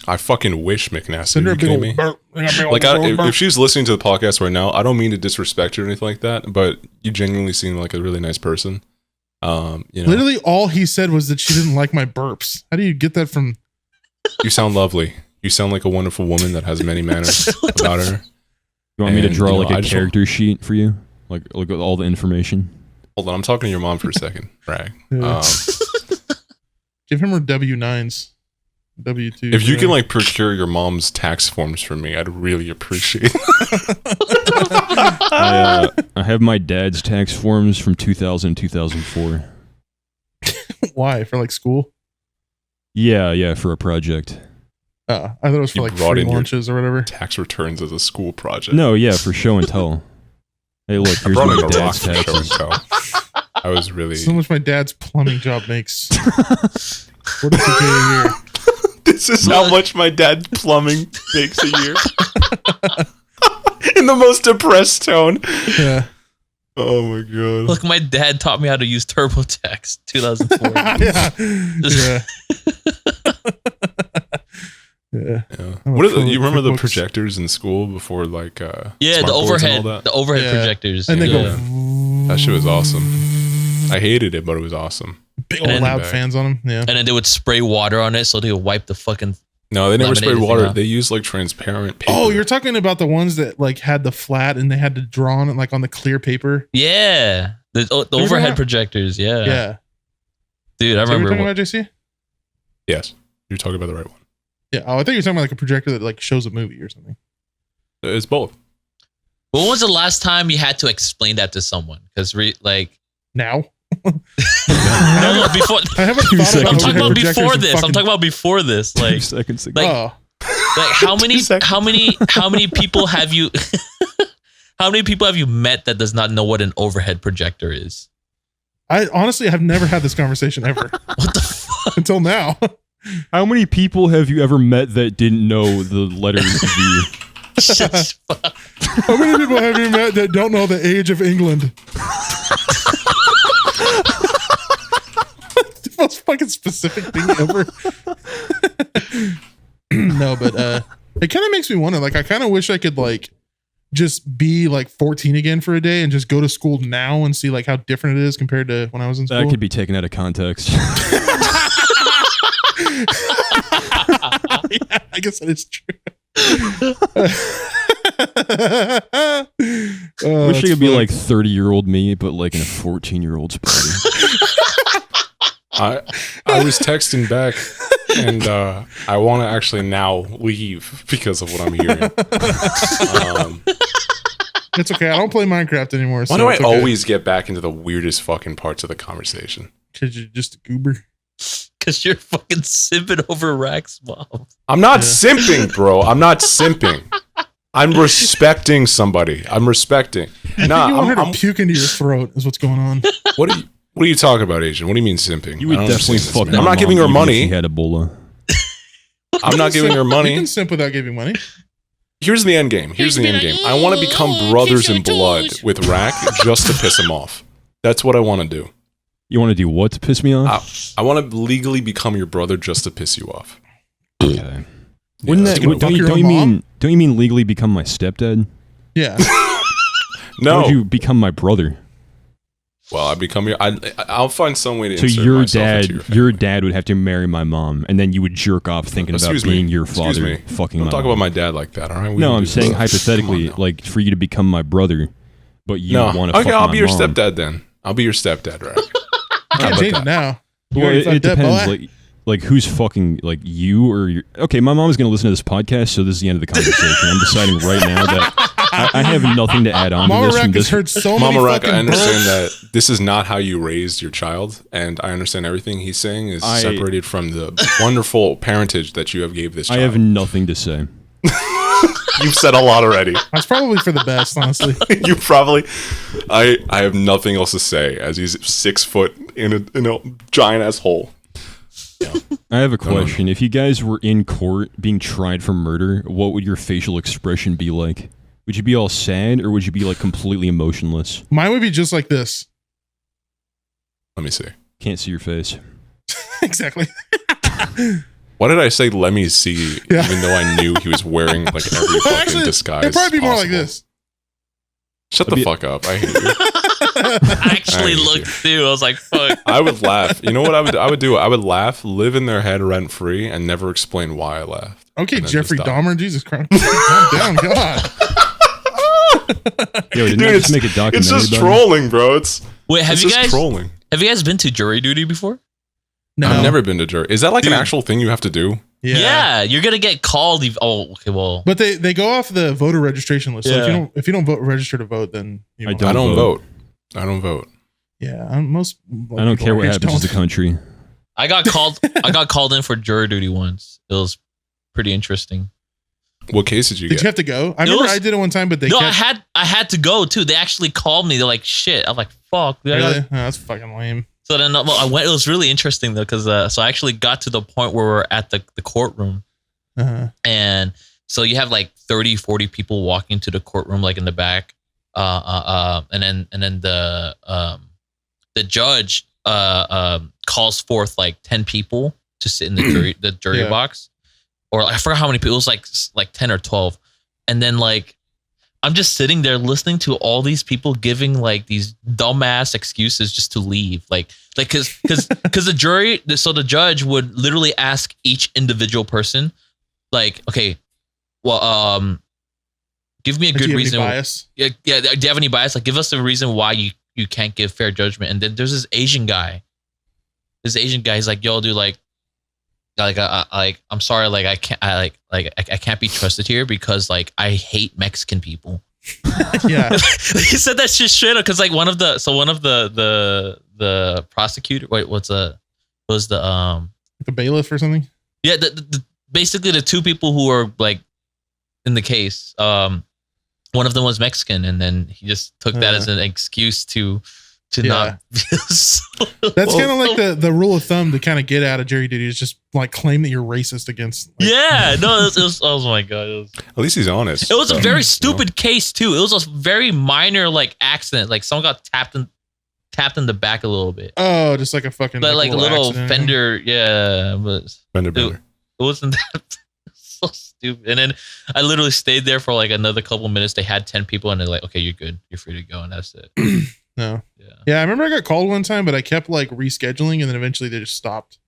I fucking wish, McNasty. Send her Are a you big kidding old me? burp. Like, if she's listening to the podcast right now, I don't mean to disrespect her or anything like that, but you genuinely seem like a really nice person. You know, Literally all he said was that she didn't like my burps. How do you get that from? you sound lovely. You sound like a wonderful woman that has many manners about her. You want me to And, draw you know, like I a just character sheet for you? Like with all the information? Hold on, I'm talking to your mom for a second, Racc. Yeah. Give him her W-9s. W-2. If you can like procure your mom's tax forms for me, I'd really appreciate it. I have my dad's tax forms from 2000 2004. Why? For like school? Yeah, for a project. I thought it was for You like brought free in your lunches or whatever. Tax returns as a school project. No, yeah, for show and tell. Hey, look, I here's brought in my a rock dad's for show and taxes. tell. I was really. So much my dad's plumbing job makes. What is he a year? This is how much my dad's plumbing makes a year. In the most depressed tone. Yeah. Oh my god. Look, my dad taught me how to use TurboTax 2004. Yeah. Yeah. Yeah. I'm a What are pro you remember the QuickBooks. projectors in school before like Yeah, smart the boards and overhead, all that? the overhead Yeah. projectors. And they yeah. go. That shit was awesome. I hated it, but it was awesome. Big old And- loud fans on them. Yeah. And then they would spray water on it so they would wipe the fucking. No, they never sprayed Laminated water. thing off. They used like transparent paper. Oh, you're talking about the ones that like had the flat and they had to draw on it like on the clear paper. Yeah. The talking overhead about? projectors. Yeah. Yeah. Dude, I Is that what you're remember. talking about, JC? Yes, you're talking about the right one. Yeah. Oh, I thought you were talking about like a projector that like shows a movie or something. It's both. When was the last time you had to explain that to someone? Because like. Now. No, before. I haven't Two thought seconds. about I'm talking about overhead projectors before in this. I'm fucking- talking about before this. 2 Like, seconds ago. like, Oh. like how 2 many seconds. how many people have you how many people have you met that does not know what an overhead projector is? I honestly have never had this conversation ever What the fuck? until now. How many people have you ever met that didn't know the letter V? Shit's fuck. How many people have you met that don't know the age of England? The most fucking specific thing ever. No, but it kind of makes me wonder. Like, I kind of wish I could like just be like 14 again for a day and just go to school now and see like how different it is compared to when I was in school. That could be taken out of context. Yeah, I guess that is true. Oh, Wish I that's could be fun. like 30-year-old me, but like in a 14-year-old's body. I was texting back, and I want to actually now leave because of what I'm hearing. It's okay. I don't play Minecraft anymore. Why do I always get back into the weirdest fucking parts of the conversation? Because you're just a goober. Because you're fucking simping over Racc's mom. I'm not simping, bro. I'm not simping. I'm respecting somebody. I'm respecting. Nah, You want her to I'm, puke into your throat is what's going on. what are you talking about, Asian? What do you mean simping? You would I don't definitely understand fuck this, my man. I'm not mom giving her even if money. She had Ebola. I'm not giving her You money. can simp without giving money. Here's the end game. Here's the end game. I want to become brothers in blood with Racc just to piss him off. That's what I want to do. You want to do what to piss me off? I want to legally become your brother just to piss you off. Okay. Wouldn't that's that? what I Don't want. you, Fuck don't your you own mean? Don't you mean legally become my stepdad? Yeah. How No. would you become my brother? Well, I become your. I'll find some way to. So insert your myself dad, into your family. dad would have to marry my mom, and then you would jerk off thinking about Excuse me. being your Excuse father, me. fucking Don't my talk mom. about my dad like that, all right? We No, don't I'm do saying that. hypothetically, Come on now. like for you to become my brother, but you No. want to. Okay, fuck I'll my be your mom. stepdad then. I'll be your stepdad, right? I can't about change that? it now. You Well, already it fucked up, depends. boy. Like who's fucking like you or your. Okay, my mom is going to listen to this podcast, so this is the end of the conversation. I'm deciding right now that I have nothing to add on to Mama this from Rack has this. heard so Mama many Racc, fucking I understand burps. that this is not how you raised your child, and I understand everything he's saying is separated from the wonderful parentage that you have gave this I child. have nothing to say. You've said a lot already. That's probably for the best, honestly. You probably. I have nothing else to say as he's 6 foot in a giant ass hole. I have a question. If you guys were in court being tried for murder, what would your facial expression be like? Would you be all sad or would you be like completely emotionless? Mine would be just like this. Let me see. Can't see your face. Exactly. Why did I say let me see, even though I knew he was wearing like every fucking disguise? It'd probably be more like possible? this. Shut the fuck up. I hate you. I actually looked too. I was like, fuck. I would laugh. You know what I would do? I would laugh, live in their head rent free, and never explain why I laughed. Okay, And then Jeffrey just die. Dahmer. Jesus Christ. Calm down, God. Yo, didn't Dude, I just make a documentary it's just about it? trolling, bro. It's Wait, have it's you just guys trolling. been to jury duty before? No. I've never been to jury. Is that like Dude. an actual thing you have to do? Yeah. You're gonna get called. Oh, okay, well, But they go off the voter registration list. So Yeah. if you don't vote register to vote, then you I won't. Don't I don't vote. vote. I don't vote. Yeah, most. I don't care what happens to the country. I got called. I got called in for jury duty once. It was pretty interesting. What case did you Did get? you have to go? I remember I did it one time, but they No, kept. I had to go too. They actually called me. They're like, "Shit." I'm like, "Fuck." dude, I Really? gotta-" Oh, that's fucking lame. So then I went. It was really interesting though, because so I actually got to the point where we're at the courtroom, Uh-huh. and so you have like 30, 40 people walking to the courtroom, like in the back, and then the judge calls forth like 10 people to sit in the jury Yeah. box, or I forgot how many people. It was like 10 or 12, and then like I'm just sitting there listening to all these people giving like these dumbass excuses just to leave, like because the jury, so the judge would literally ask each individual person, like, okay, well, give me a Do good you have any reason. bias? Yeah, do you have any bias? Like, give us a reason why you can't give fair judgment. And then there's this Asian guy. He's like, yo, dude, I'm sorry, like I can't be trusted here because like I hate Mexican people. Yeah. He said that shit straight up because like one of the prosecutor. Wait, was the The bailiff or something? yeah basically the two people who were like in the case. One of them was Mexican, and then he just took that as an excuse to not. That's kind of like the rule of thumb to kind of get out of jury duty is just like claim that you're racist against. Like, Yeah, no, it was oh my god, At least he's honest. it was a So, very you stupid case too. It was a very minor like accident, like someone got tapped in the back a little bit, Oh, just like a fucking but like a little accident. fender, yeah, but know, Bender Bender. it wasn't that so stupid. And then I literally stayed there for like another couple minutes. They had 10 people, and they're like, okay, you're good, you're free to go, and that's it. No. Yeah. Yeah, I remember I got called one time, but I kept like rescheduling, and then eventually they just stopped.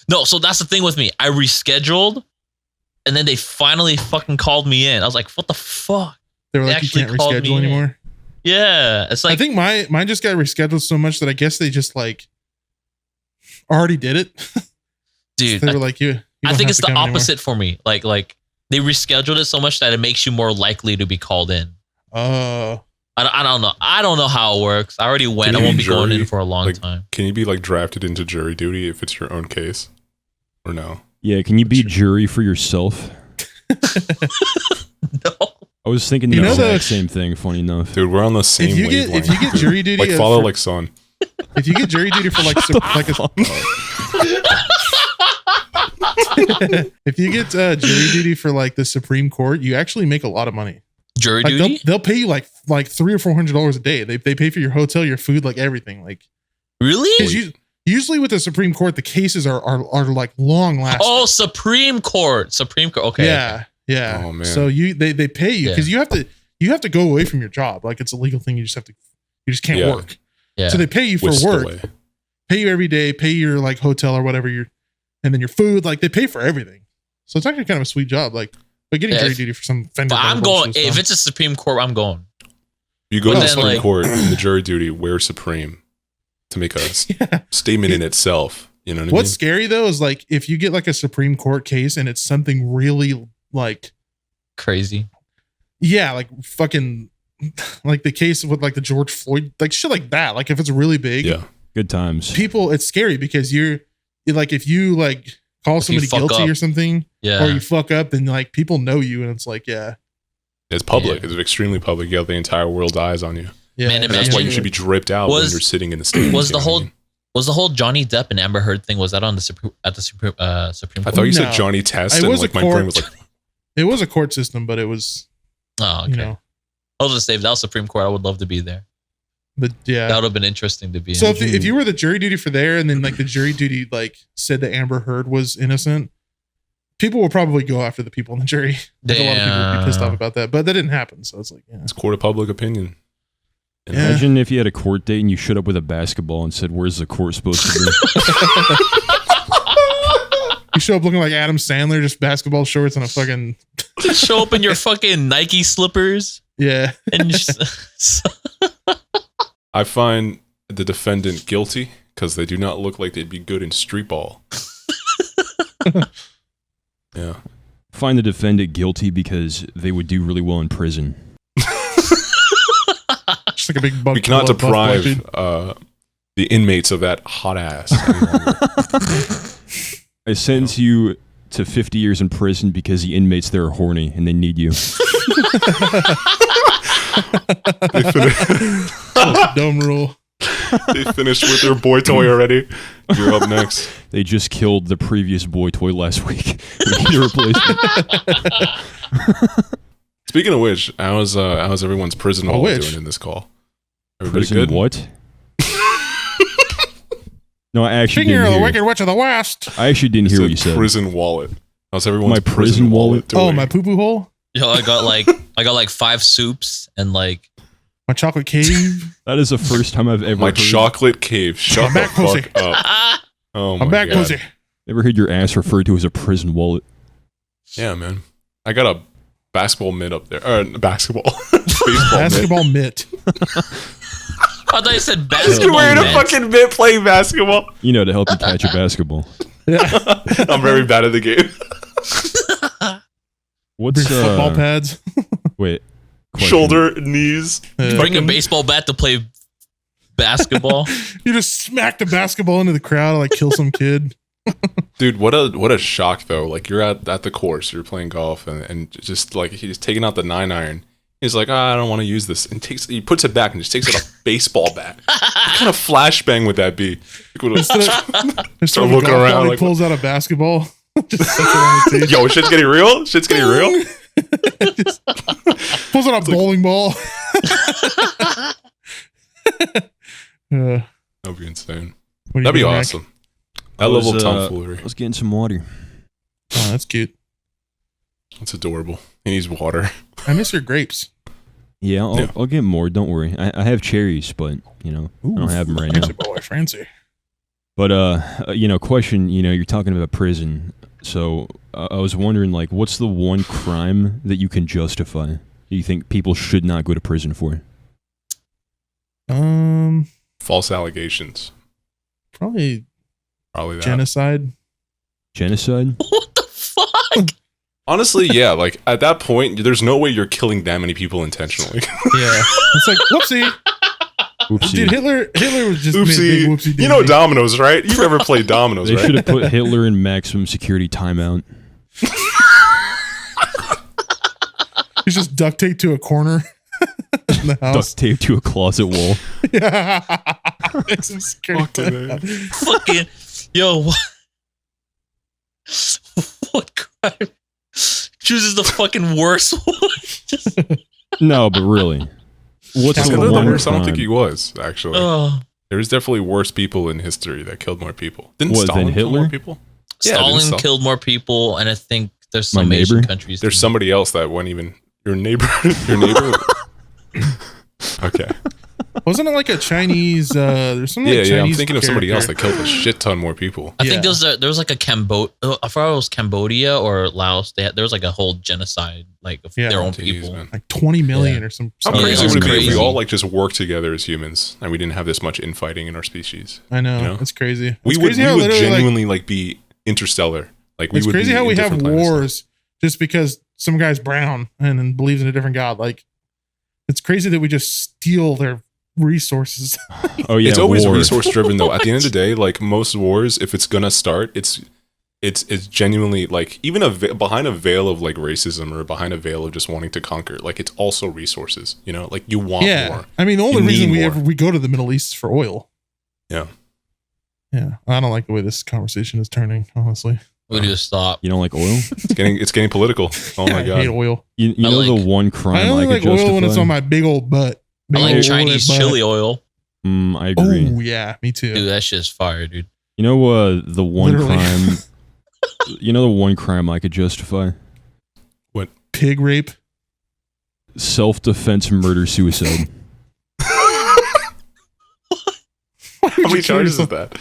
No, so that's the thing with me. I rescheduled, and then they finally fucking called me in. I was like, what the fuck? They were They like, you actually can't called me reschedule in. anymore. Yeah, it's like I think mine just got rescheduled so much that I guess they just like already did it. dude, They were like, you I don't think have it's to the come anymore. opposite for me. Like they rescheduled it so much that it makes you more likely to be called in. Oh, I don't know. I don't know how it works. I already went. Can I you won't be be going in jury, for a long like- time. Can you be like drafted into jury duty if it's your own case, or no? Yeah, can you be jury for yourself? No. I was thinking the You know exact the- same thing, funny enough. Dude, we're on the same if you wavelength. get jury duty, like father, for- like son. if you get jury duty for like like a, if you get jury duty for like the Supreme Court, you actually make a lot of money. Jury Like duty? they'll pay you like $300 or $400 a day. They pay for your hotel, your food, like everything. Like Really? 'cause usually with the Supreme Court, the cases are like long lasting. Oh, Supreme Court. Okay. yeah, yeah. Oh, man. So they pay you because you have to go away from your job. Like it's a legal thing. You just can't Yeah. work. Yeah. So they pay you for Whisked work, away. pay you every day, pay your like hotel or whatever and then your food. Like they pay for everything. So it's actually kind of a sweet job. Like, but getting Yeah, jury if- duty for some fender. But I'm bender going. bullshit If stuff. it's a Supreme Court, I'm going. You go But to the then, Supreme like- Court in the jury duty, wear Supreme to make a Yeah. statement in itself. You know what What's I scary though is like if you get like a Supreme Court case and it's something really like Crazy. yeah, like fucking like the case with like the George Floyd, like shit like that. Like if it's really big, mean? Yeah. Good times. people, it's scary because you're like if you like call If you somebody fuck guilty up. or something, Yeah. or you fuck up, then like people know you, and it's like yeah, It's public. Yeah. It's extremely public. You have the entire world eyes on you. yeah. Man, And that's why you should be dripped out when Was- you're sitting in the stand. was you the know what I whole mean? Was the whole Johnny Depp and Amber Heard thing, was that on the Supreme Supreme I Court? thought you No. said Johnny Test, It and was like a my brain court. was like, It was a court system, but it was, Oh, okay. you know, I was just say if that was Supreme Court, I would love to be there. but yeah. That would have been interesting to be So in. if you were the jury duty for there, and then like the jury duty like said that Amber Heard was innocent, people will probably go after the people in the jury. Like, a lot of people would be pissed off about that, but that didn't happen. So it's like, yeah. it's court of public opinion. You know? Yeah. Imagine if you had a court date and you showed up with a basketball and said, "Where's the court supposed to be?" You show up looking like Adam Sandler, just basketball shorts and a fucking Just show up in your fucking Nike slippers yeah. and just I find the defendant guilty because they do not look like they'd be good in street ball. Yeah. Find the defendant guilty because they would do really well in prison. Just like a big bug. We cannot buff black deprive dude. the inmates of that hot ass any longer. I sentence you to 50 years in prison because the inmates there are horny and they need you. Dumb rule. They finished with their boy toy already. You're up next. They just killed the previous boy toy last week. We need a replacement. Speaking of which, how's everyone's prison Oh, hall which? doing in this call? Everybody Prison good? what? No, I actually Finger of didn't the hear. Wicked Witch of the West. I actually didn't It's hear a what you said. prison wallet. How's everyone's My prison wallet? doing? Oh, my poo poo hole. Yo, I got like 5 soups and like My chocolate cave. That is the first time I've ever My heard. chocolate cave. Shut I'm the back, fuck pussy. up. Oh my I'm back, god. pussy. Ever heard your ass referred to as a prison wallet? Yeah, man. I got a basketball mitt up there. Basketball. Baseball mitt. Basketball mitt. I thought you said You're basketball. wearing a net. fucking mitt playing basketball. You know, to help you catch a basketball. Yeah. I'm very bad at the game. What's Bring football pads. Wait. question. Shoulder, knees. Bring a baseball bat to play basketball. You just smack the basketball into the crowd, like kill some kid. Dude, what a shock though. Like you're at the course, you're playing golf, and just like he's taking out the 9-iron. He's like, I don't want to use this, and he puts it back and just takes out a baseball bat. What kind of flashbang would that be? Instead Start of a looking golf around ball, he like, pulls out a basketball. Just sets it on the tee. yo, shit's getting real. Shit's getting real. Just pulls out a bowling ball. That'd be insane. What do you That'd be do, Mac? awesome. That level of tomfoolery. I was getting some water. Oh, that's cute. That's adorable. He needs water. I miss your grapes. Yeah, Yeah. I'll get more. Don't worry. I have cherries, but I don't have them right now. Fancy boy, fancy. But question. You're talking about prison, so I was wondering, like, what's the one crime that you can justify? That you think people should not go to prison for? False allegations. Probably Probably that. genocide. Genocide? What the fuck? Honestly, yeah. Like at that point, there's no way you're killing that many people intentionally. Yeah, it's like whoopsie. Oopsie. Dude, Hitler was just made Oopsie. big whoopsie. You know dominoes, right? You've ever played dominoes, They right? should have put Hitler in maximum security timeout. He's just duct taped to a corner in the house. Duct taped to a closet wall. Yeah. Makes him scared. Fucking A. Fucking yo, what crime chooses the fucking worst one? Just, No, but really, what's That's the one of the one worst. I don't think crime? he was actually. oh, There's definitely worse people in history that killed more people. Didn't What, Stalin than kill more Hitler? people? Yeah, Stalin didn't killed more people, and I think there's My some Asian neighbor? countries. There's somebody else that went even. Your neighbor. Your neighbor. Okay. Wasn't it like a Chinese? There's some like Yeah, Chinese yeah. I'm thinking of somebody else character. that killed a shit ton more people. I think Yeah. there was like a I forgot it was Cambodia or Laos. There was like a whole genocide, like of Yeah. their own Jeez, people. man. like 20 million Yeah. or some. How something. crazy Yeah, would it be if we crazy. all like just worked together as humans and we didn't have this much infighting in our species? I know, you know? it's crazy. We It's would, crazy we how would literally, like, genuinely like be interstellar. Like we it's would. crazy be how we in have different planets. wars just because some guy's brown and then believes in a different god. Like, it's crazy that we just steal their resources. Oh yeah, It's always war. resource driven though. At the end of the day, like most wars, if it's gonna start, it's genuinely like even behind a veil of like racism or behind a veil of just wanting to conquer. Like it's also resources. You know, like you want Yeah, more. I mean, the only You reason need more. we go to the Middle East is for oil. Yeah. Yeah, I don't like the way this conversation is turning. Honestly, We need to stop. You don't like oil? It's getting political. Oh my I hate god. oil. You know like- the one crime I only I like could justify? oil when it's on my big old butt. I Big like old Chinese butt. chili oil. I agree. Oh yeah, me too. Dude, that shit's fire, dude. You know the one Literally. crime. You know the one crime I could justify? Pig rape. Self-defense, murder, suicide. How many charges is that?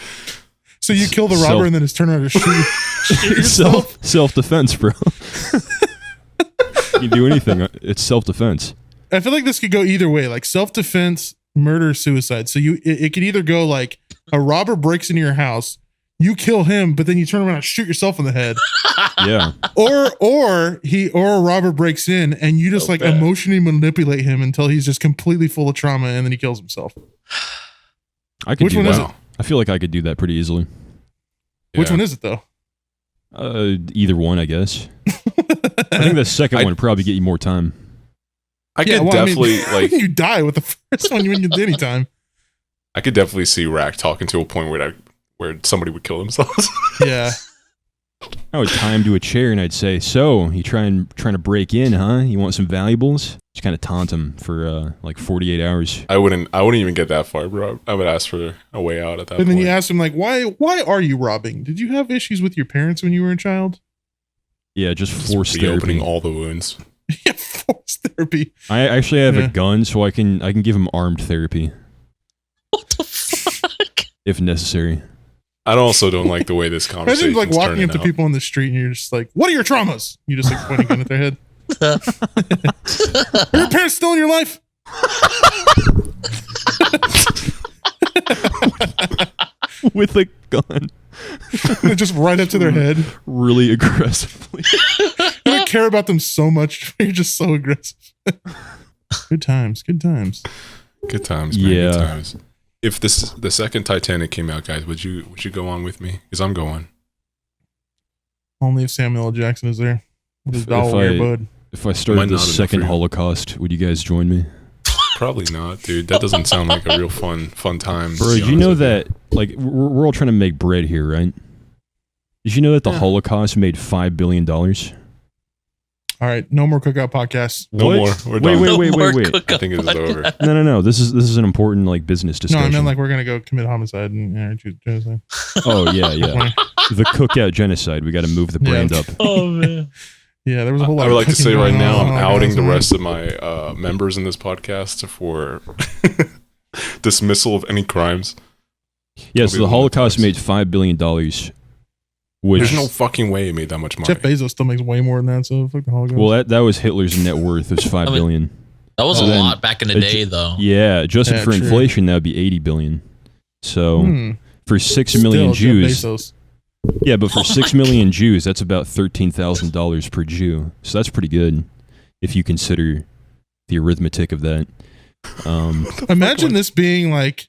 So you kill the Self- robber and then just turn around and shoot yourself? Self-defense, bro. You can do anything. It's self-defense. I feel like this could go either way, like self-defense, murder, suicide. So it could either go like a robber breaks into your house, you kill him, but then you turn around and shoot yourself in the head, Yeah. or a robber breaks in and you just So like bad. emotionally manipulate him until he's just completely full of trauma and then he kills himself. I could Which do one that. is Wow. I feel like I could do that pretty easily. Which Yeah. one is it though? Either one, I guess. I think the second one would probably get you more time. I could I mean, definitely like you die with the first one when you did any time. I could definitely see Racc talking to a point where somebody would kill themselves. Yeah. I would tie him to a chair and I'd say, "So, you trying to break in, huh? You want some valuables?" Just kind of taunt him for like 48 hours. I wouldn't even get that far, bro. I would ask for a way out at that And then point. you ask him like, why are you robbing? Did you have issues with your parents when you were a child? Yeah, just Just forced reopening therapy. all the wounds. Yeah, forced therapy. I actually have Yeah. a gun, so I can give him armed therapy What the fuck? if necessary. I also don't like the way this Imagine conversation like walking turning up to out. people on the street and you're just like, what are your traumas? You just like pointing a gun at their head. Are your parents still in your life? With a gun, Just right up to their head. really aggressively. You don't care about them so much. You're just so aggressive. Good times. Good times. Good times, man. Yeah. Good times. If the second Titanic came out, guys, would you go on with me? Because I'm going. Only if Samuel L. Jackson is there. With his If doll I- earbud. If I started Might the not enough second for you. Holocaust, would you guys join me? Probably not, dude. That doesn't sound like a real fun time. to Bro, be did you honest know with that, like, we're all trying to make bread here, right? Did you know that the Yeah. Holocaust made $5 billion? All right. No more Cookout podcasts. No What? more. We're Wait, done. wait, wait, more wait. Cookout I think it is over. podcast. No. This is an important, like, business No, discussion. I meant like we're going to go commit homicide and genocide. Oh, yeah. The Cookout genocide. We got to move the brand Yeah. up. Oh man. Yeah, there was a whole lot I would of like to cooking say right going now, on. I'm Oh, outing guys, the man. rest of my members in this podcast for dismissal of any crimes. Yeah, I'll so be the one of Holocaust those. made $5 billion, which, There's no fucking way it made that much money. Jeff Bezos still makes way more than that, so fuck the Holocaust. well, that was Hitler's net worth, was $5 I mean- billion. That was So a then- lot back in the day, though. Yeah, adjusted Yeah, for true. inflation, that would be $80 billion. So Hmm. for 6 Still, million Jeff Jews, Bezos. yeah, but for 6 million Jews, that's about $13,000 per Jew. So that's pretty good if you consider the arithmetic of that. Imagine this being like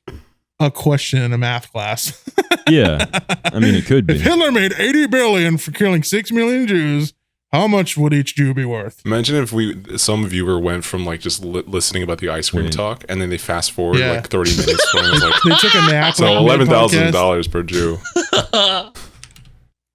a question in a math class. Yeah, I mean, it could If be. Hitler made 80 billion for killing 6 million Jews, how much would each Jew be worth? Imagine if some viewer went from like just listening about the ice cream Wait. talk, and then they fast forward Yeah. like 30 minutes from it was like, They took a nap. so like, mid-podcast. $11,000 per Jew. Oh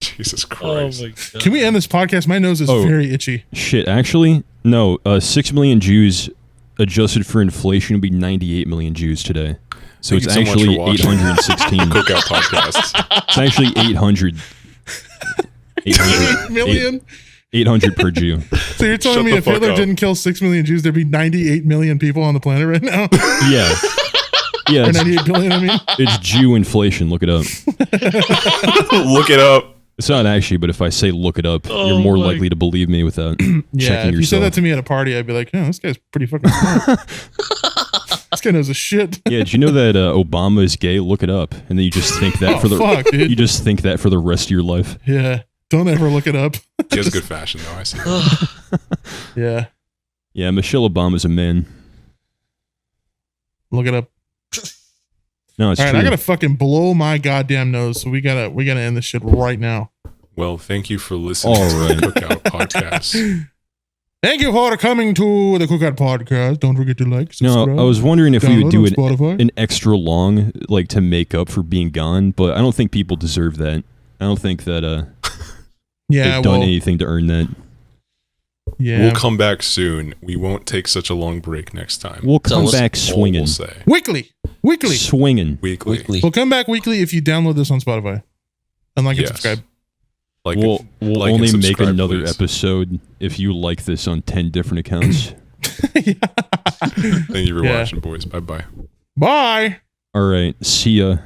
Jesus Christ. my god. Can we end this podcast? My nose is Oh. very itchy. Shit, actually, no. 6 million Jews adjusted for inflation would be 98 million Jews today. So Thank it's you so much actually for watching. 816. Cookout podcast. It's actually 800. 8 million? 800 per Jew. So you're telling Shut me the if fuck Hitler up. didn't kill 6 million Jews, there'd be 98 million people on the planet right now? Yeah. Yeah, Or it's, 98 billion, I mean. it's Jew inflation. Look it up. Look it up. It's not actually, but if I say look it up, Oh you're more my- likely to believe me without Yeah, checking if you said yourself. that to me at a party, I'd be like, oh, this guy's pretty fucking smart. This guy knows a shit. Yeah, did you know that Obama is gay? Look it up, and then you just think that Oh, for the fuck, dude. you just think that for the rest of your life. Yeah. Don't ever look it up. He has good fashion though, I see. Yeah. Yeah, Michelle Obama's a man. Look it up. No, it's All right, true. I gotta fucking blow my goddamn nose, so we gotta end this shit right now. Well, thank you for listening All to right. the Cookout podcast. Thank you for coming to the Cookout podcast. Don't forget to like, subscribe. No, I was wondering if we would do Spotify. an extra long, like to make up for being gone, but I don't think people deserve that. I don't think that they've done anything to earn that. Yeah, We'll come back soon. We won't take such a long break next time. We'll come back That's all swinging. We'll say. weekly. Swinging. Weekly. We'll come back weekly if you download this on Spotify and like and Yes. subscribe. Like We'll like and only make subscribe, another please. episode if you like this on 10 different accounts. Thank you for Yeah. watching, boys. Bye bye. Bye. All right. See ya.